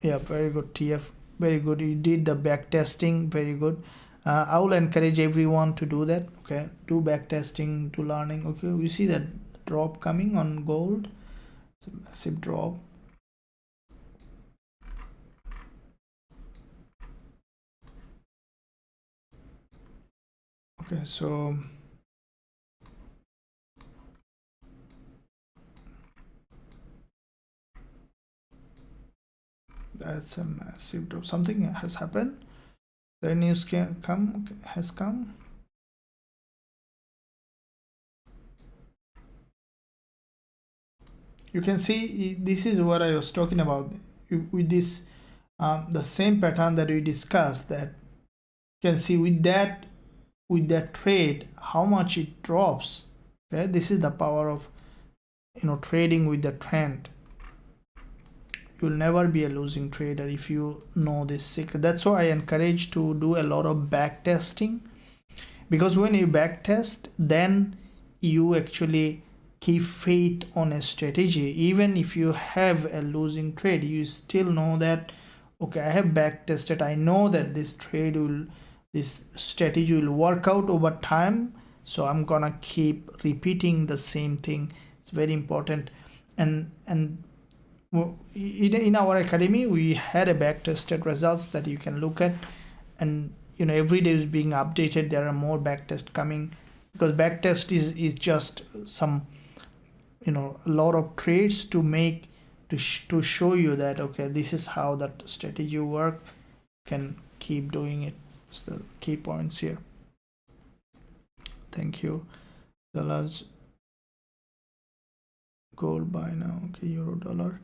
yeah, very good, TF, very good. You did the back testing, very good. I will encourage everyone to do that. Okay, do back testing to learning. Okay, we see that drop coming on gold. It's a massive drop. Okay, so that's a massive drop. Something has happened. The news has come. You can see this is what I was talking about with this the same pattern that we discussed. That you can see with that trade how much it drops. Okay, this is the power of trading with the trend. You'll never be a losing trader if you know this secret. That's why I encourage to do a lot of back testing, because when you back test, then you actually keep faith on a strategy. Even if you have a losing trade, you still know that, okay, I have back tested, I know that this strategy will work out over time, so I'm gonna keep repeating the same thing. It's very important. And in our academy we had a back tested results that you can look at, and every day is being updated. There are more back tests coming, because back test is just some a lot of trades to make to show you that, okay, this is how that strategy work. Can keep doing it. It's the key points here. Thank you. Dollars, gold buy now. Okay, euro dollar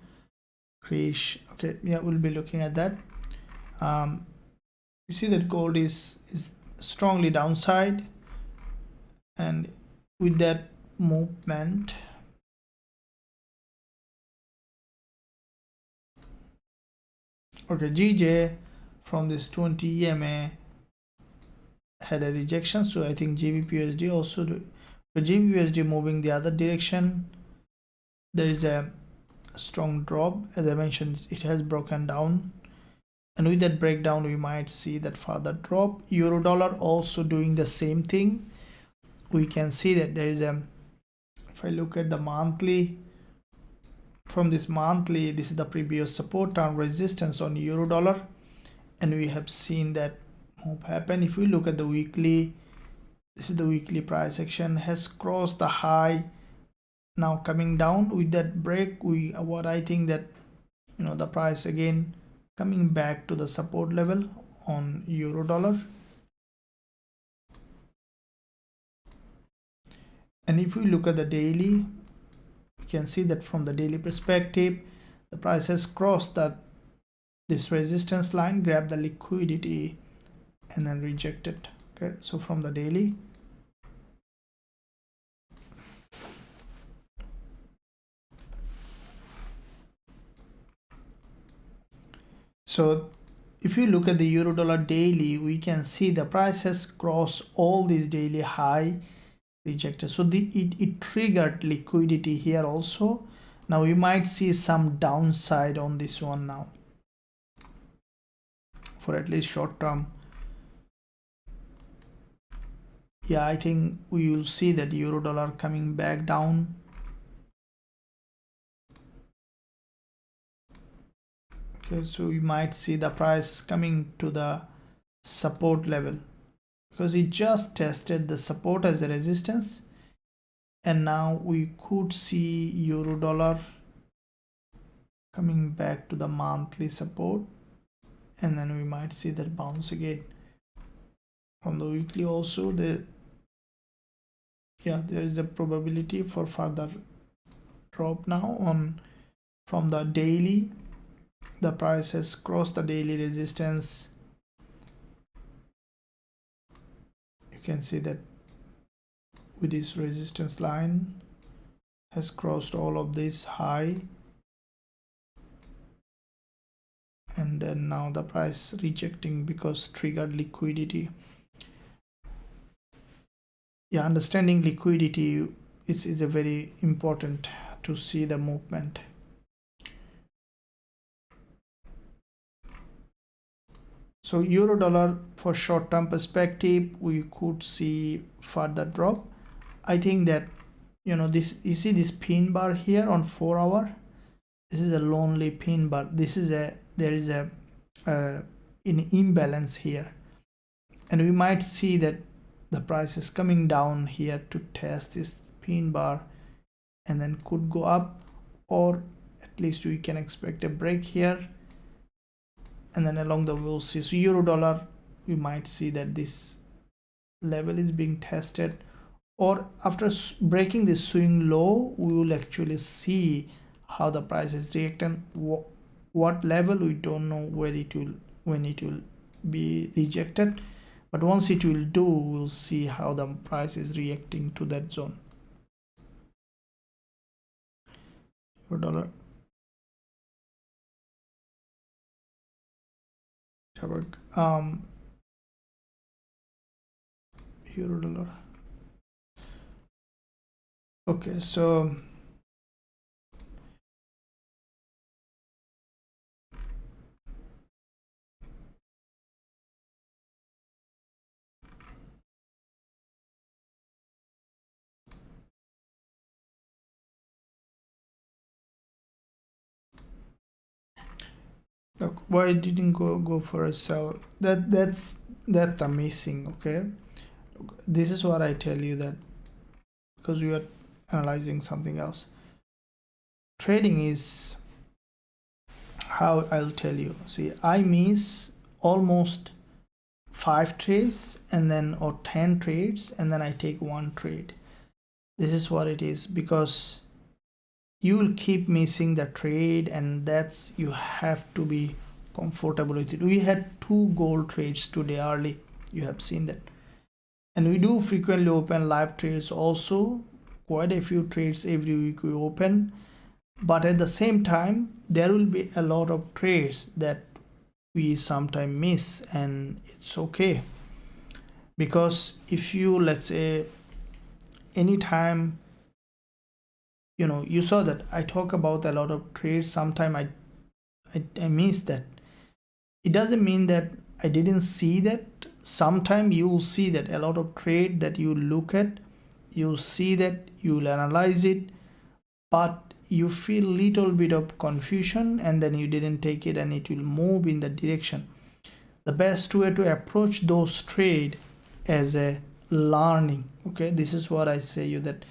crash. Okay, yeah, we'll be looking at that. You see that gold is strongly downside, and with that movement, okay, GJ from this 20 EMA had a rejection, so I think Gbpusd also do. But Gbpusd moving the other direction, there is a strong drop. As I mentioned, it has broken down, and with that breakdown we might see that further drop. Euro dollar also doing the same thing. We can see that there is a, if I look at the monthly, from this monthly, this is the previous support and resistance on euro dollar, and we have seen that move happen. If we look at the weekly, this is the weekly price action, has crossed the high, now coming down. With that break, what I think that the price again coming back to the support level on euro dollar. And if we look at the daily, you can see that from the daily perspective, the price has crossed this resistance line, grab the liquidity, and then reject it. Okay, so from the daily, So if you look at the euro dollar daily, we can see the price has crossed all these daily high rejected. So it triggered liquidity here also. Now we might see some downside on this one now for at least short term. Yeah, I think we will see that euro dollar coming back down. Okay, so we might see the price coming to the support level because it just tested the support as a resistance, and now we could see euro dollar coming back to the monthly support, and then we might see that bounce again from the weekly also. There is a probability for further drop now on from the daily. The price has crossed the daily resistance. You can see that with this resistance line has crossed all of this high, and then now the price rejecting because triggered liquidity. Yeah, understanding liquidity is a very important to see the movement. So euro dollar for short term perspective, we could see further drop. I think that, this, you see this pin bar here on 4 hour, this is a lonely pin bar. There is an imbalance here, and we might see that the price is coming down here to test this pin bar and then could go up, or at least we can expect a break here, and then along the way we'll see. So euro dollar, we might see that this level is being tested, or after breaking this swing low, we will actually see how the price is reacting. What level we don't know, when it will be rejected, but once it will do, we'll see how the price is reacting to that zone. Euro dollar, euro dollar. Okay, so look, why it didn't go for a sell? That's the missing. Okay, look, this is what I tell you, that because we are analyzing something else. Trading is how I'll tell you. See, I miss almost 5 trades and then, or 10 trades, and then I take 1 trade. This is what it is, because you will keep missing the trade, and that's, you have to be comfortable with it. We had 2 gold trades today early, you have seen that, and we do frequently open live trades also. Quite a few trades every week we open, but at the same time there will be a lot of trades that we sometimes miss, and it's okay, because if you, let's say, anytime, you saw that I talk about a lot of trades, sometime I miss that. It doesn't mean that I didn't see that. Sometime you will see that a lot of trade that you look at, you see that, you will analyze it, but you feel little bit of confusion, and then you didn't take it, and it will move in the direction. The best way to approach those trade as a learning. Okay, this is what I say you, that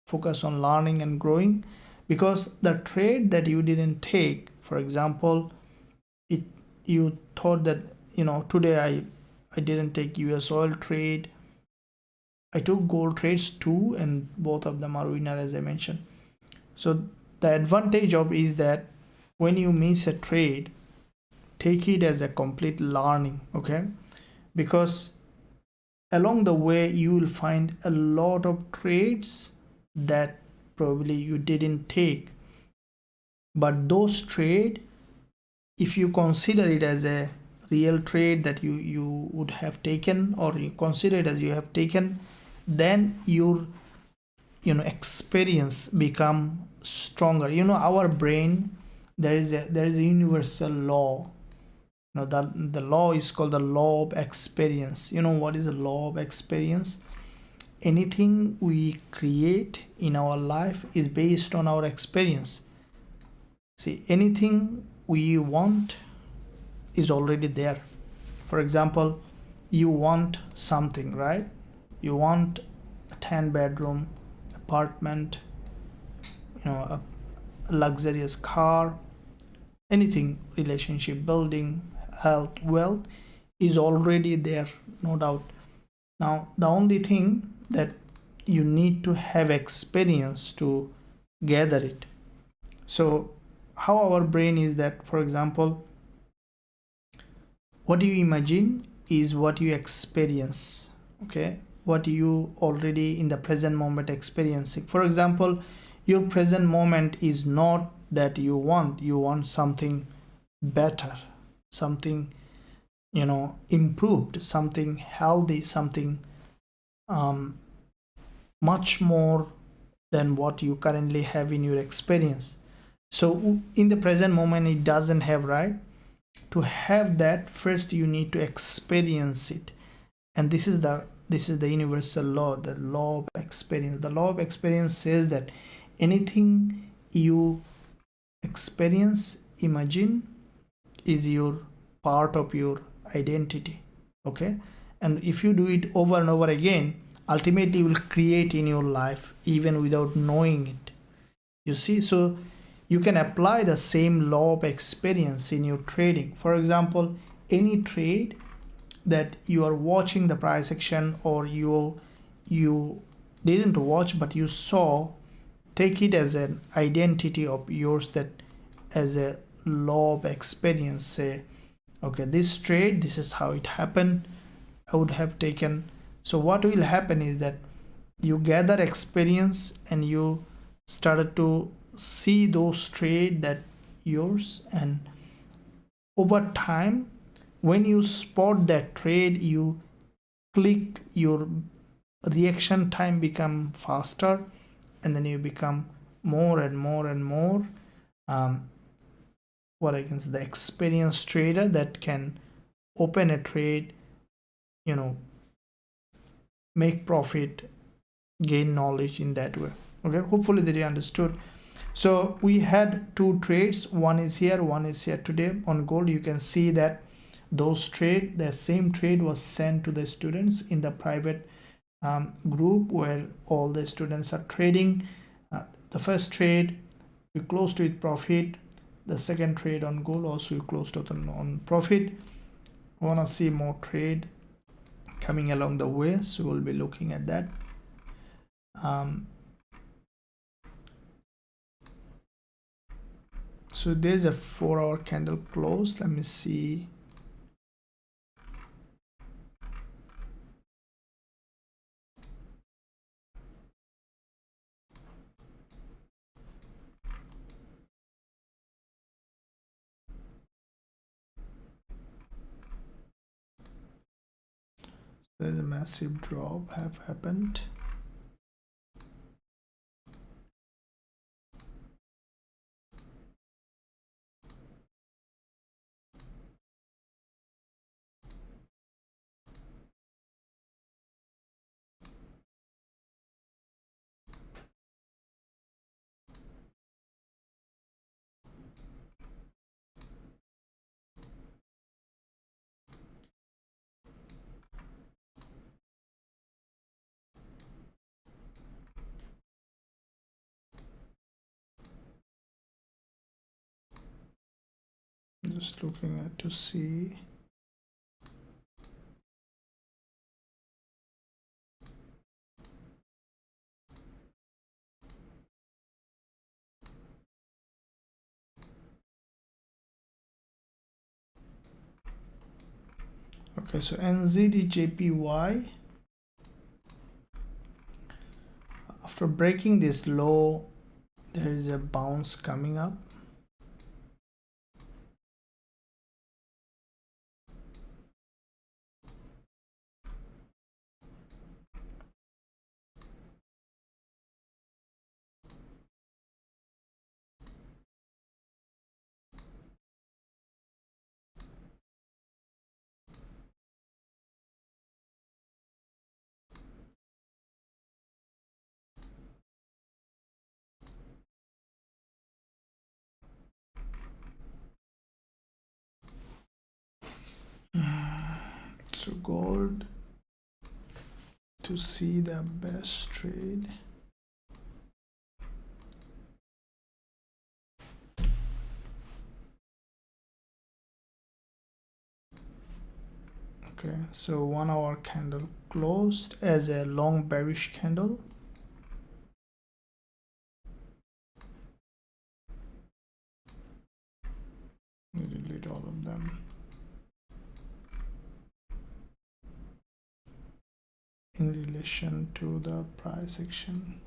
focus on learning and growing, because the trade that you didn't take, for example, you thought that, today I didn't take US oil trade, I took gold trades too, and both of them are winner, as I mentioned. So the advantage of is that when you miss a trade, take it as a complete learning. Okay, because along the way you will find a lot of trades that probably you didn't take, but those trade if you consider it as a real trade that you would have taken, or you consider it as you have taken, then your experience become stronger. Our brain, there is a universal law. The law is called the law of experience. What is the law of experience? Anything we create in our life is based on our experience. See, anything we want is already there. For example, you want something, right? You want a 10-bedroom apartment, a luxurious car, anything, relationship building, health, wealth is already there, no doubt. Now, the only thing that you need to have experience to gather it. So how our brain is that, for example, what you imagine is what you experience. Okay, what you already in the present moment experiencing. For example, your present moment is not that you want something better, something improved, something healthy, something much more than what you currently have in your experience. So in the present moment it doesn't have, right? To have that, first you need to experience it. And this is the universal law, the law of experience. The law of experience says that anything you experience, imagine, is your part of your identity. Okay, and if you do it over and over again, ultimately you will create in your life even without knowing it. You see, so you can apply the same law of experience in your trading. For example, any trade that you are watching the price action, or you didn't watch but you saw, take it as an identity of yours, that as a law of experience. Say, okay, this trade, this is how it happened, I would have taken. So what will happen is that you gather experience and you started to see those trade that yours, and over time when you spot that trade, you click, your reaction time become faster, and then you become more and more and more what I can say, the experienced trader that can open a trade, make profit, gain knowledge in that way. Okay, hopefully that you understood. So we had two trades, one is here, one is here today on gold. You can see that those trade, the same trade was sent to the students in the private group where all the students are trading. The first trade we closed with profit. The second trade on gold also we closed out on profit. I want to see more trade coming along the way, so we'll be looking at that. So there's a 4-hour candle close. Let me see. There's a massive drop have happened. Just looking at to see. Okay, so Usdjpy, after breaking this low, there is a bounce coming up. gold to see the best trade. Okay, so 1 hour candle closed as a long bearish candle. Delete all of them. In relation to the price action.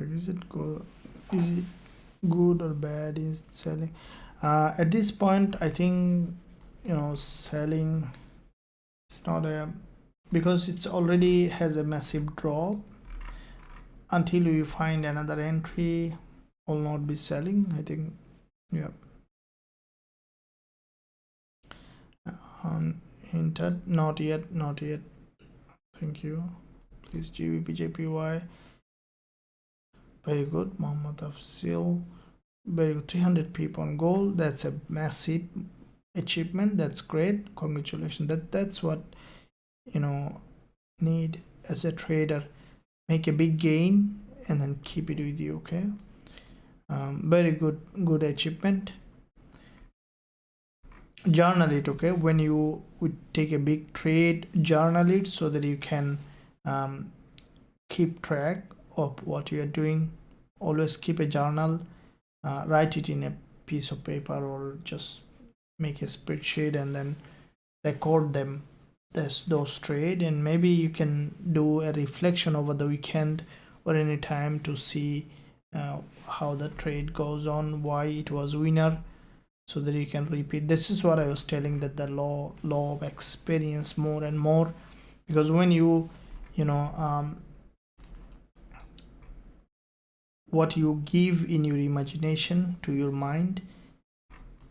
Is it good? Is it good or bad in selling? At this point, I think selling is not a, because it's already has a massive drop. Until you find another entry, will not be selling, I think. Yeah. Hinted, not yet. Thank you. Please Gbpusd. Very good. Mohammed Afzil. Very good. 300 people on gold. That's a massive achievement. That's great. Congratulations. That's what need as a trader. Make a big gain and then keep it with you. Okay. Very good achievement. Journal it. Okay, when you would take a big trade, journal it so that you can keep track of what you are doing. Always keep a journal, write it in a piece of paper or just make a spreadsheet and then record them, those trade, and maybe you can do a reflection over the weekend or any time to see how the trade goes on, why it was winner, so that you can repeat. This is what I was telling, that the law of experience more and more, because when you what you give in your imagination to your mind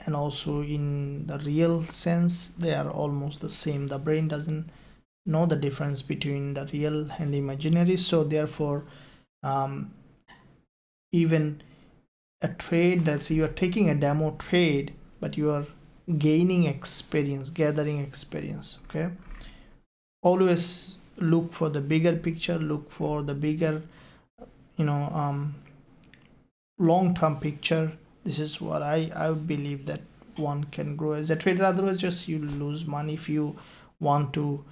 and also in the real sense, they are almost the same. The brain doesn't know the difference between the real and imaginary, so therefore even a trade, that's you are taking a demo trade, but you are gaining experience, gathering experience. Okay, always look for the bigger picture, look for the bigger long-term picture. This is what I would believe that one can grow as a trader. Otherwise just you lose money if you want to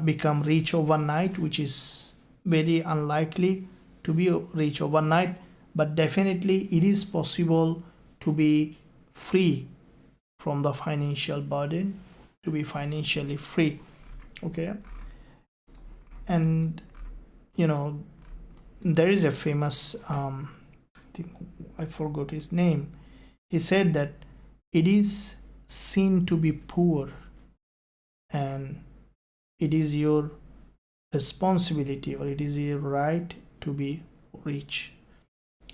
become rich overnight, which is very unlikely to be rich overnight, but definitely it is possible to be free from the financial burden, to be financially free. Okay, and there is a famous I forgot his name. He said that it is seen to be poor and it is your responsibility, or it is your right to be rich.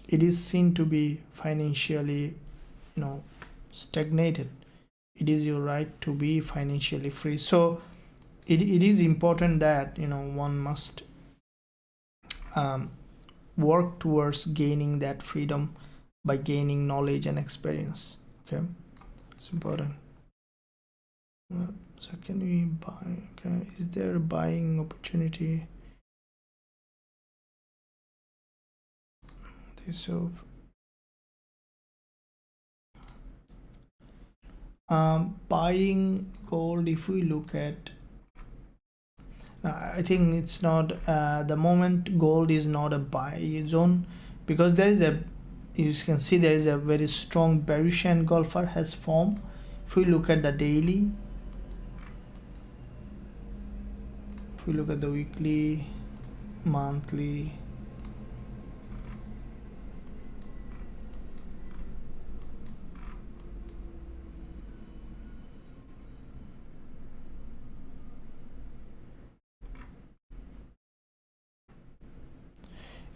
It is seen to be financially stagnated. It is your right to be financially free. So it is important that one must work towards gaining that freedom by gaining knowledge and experience. Okay, it's important. So can we buy? Okay, is there a buying opportunity? So buying gold, if we look at, I think it's not the moment gold is not a buy zone, because there is a you can see there is a very strong bearish engulfer has formed. If we look at the daily, if we look at the weekly, monthly,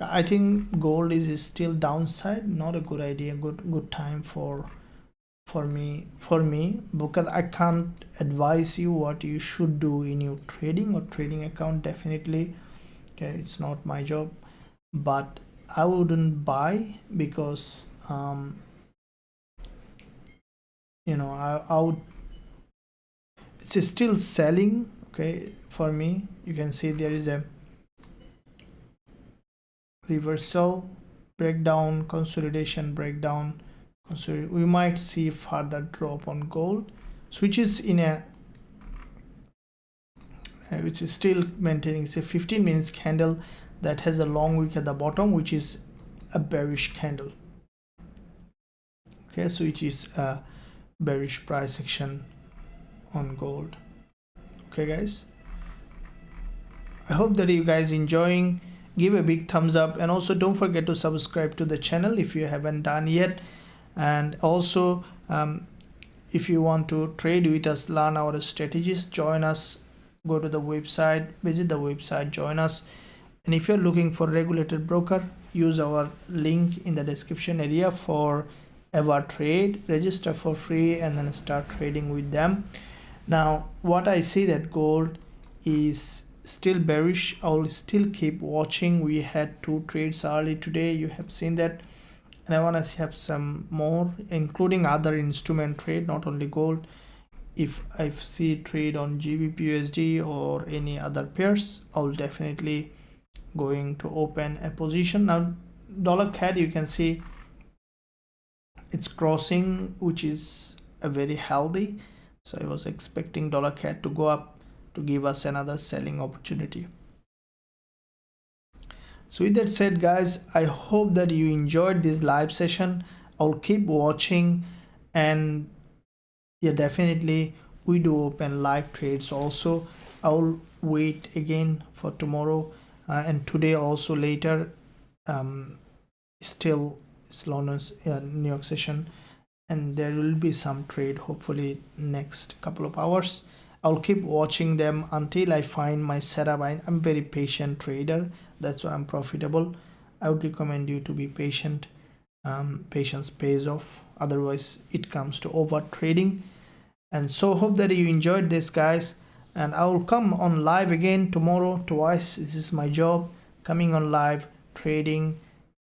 I think gold is still downside, not a good idea, good time for me, because I can't advise you what you should do in your trading or trading account. Definitely, okay, it's not my job, but I wouldn't buy because you know, I would, it's still selling. Okay, for me, you can see there is a reversal, breakdown, consolidation, breakdown, we might see further drop on gold, which is in a which is still maintaining. It's a 15 minutes candle that has a long wick at the bottom, which is a bearish candle. Okay, so which is a bearish price action on gold. Okay guys, I hope that you guys enjoying. Give a big thumbs up, and also don't forget to subscribe to the channel if you haven't done yet. And also if you want to trade with us, learn our strategies, join us, go to the website, visit the website, join us. And if you're looking for regulated broker, use our link in the description area for ever trade, register for free, and then start trading with them. Now what I see that gold is still bearish. I will still keep watching. We had 2 trades early today, you have seen that, and I want to have some more, including other instrument trade, not only gold. If I see trade on Gbpusd or any other pairs, I will definitely going to open a position. Now dollar CAD, you can see it's crossing, which is a very healthy, so I was expecting dollar CAD to go up to give us another selling opportunity. So with that said guys, I hope that you enjoyed this live session. I'll keep watching, and yeah, definitely we do open live trades also. I'll wait again for tomorrow and today also later. Still slowness New York session, and there will be some trade hopefully next couple of hours. I'll keep watching them until I find my setup. I'm very patient trader, that's why I'm profitable. I would recommend you to be patient. Patience pays off, otherwise it comes to over trading. And so hope that you enjoyed this guys, and I will come on live again tomorrow twice. This is my job, coming on live trading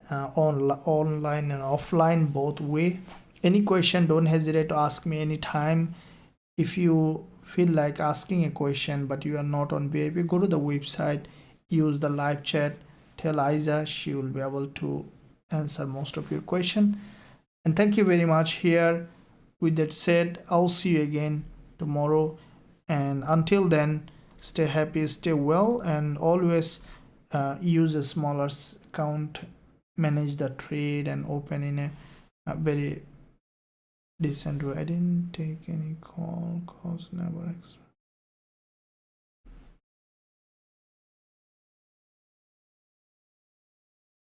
online and offline, both way. Any question, don't hesitate to ask me anytime. If you feel like asking a question but you are not on VIP, go to the website, use the live chat, tell Isa, she will be able to answer most of your question. And thank you very much here. With that said, I'll see you again tomorrow, and until then, stay happy, stay well, and always use a smaller account, manage the trade, and open in a very decent way. I didn't take any call, cost never extra.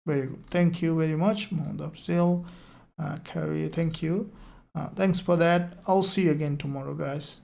Very good, thank you very much, Mohammed Carry, thank you. Thanks for that. I'll see you again tomorrow guys.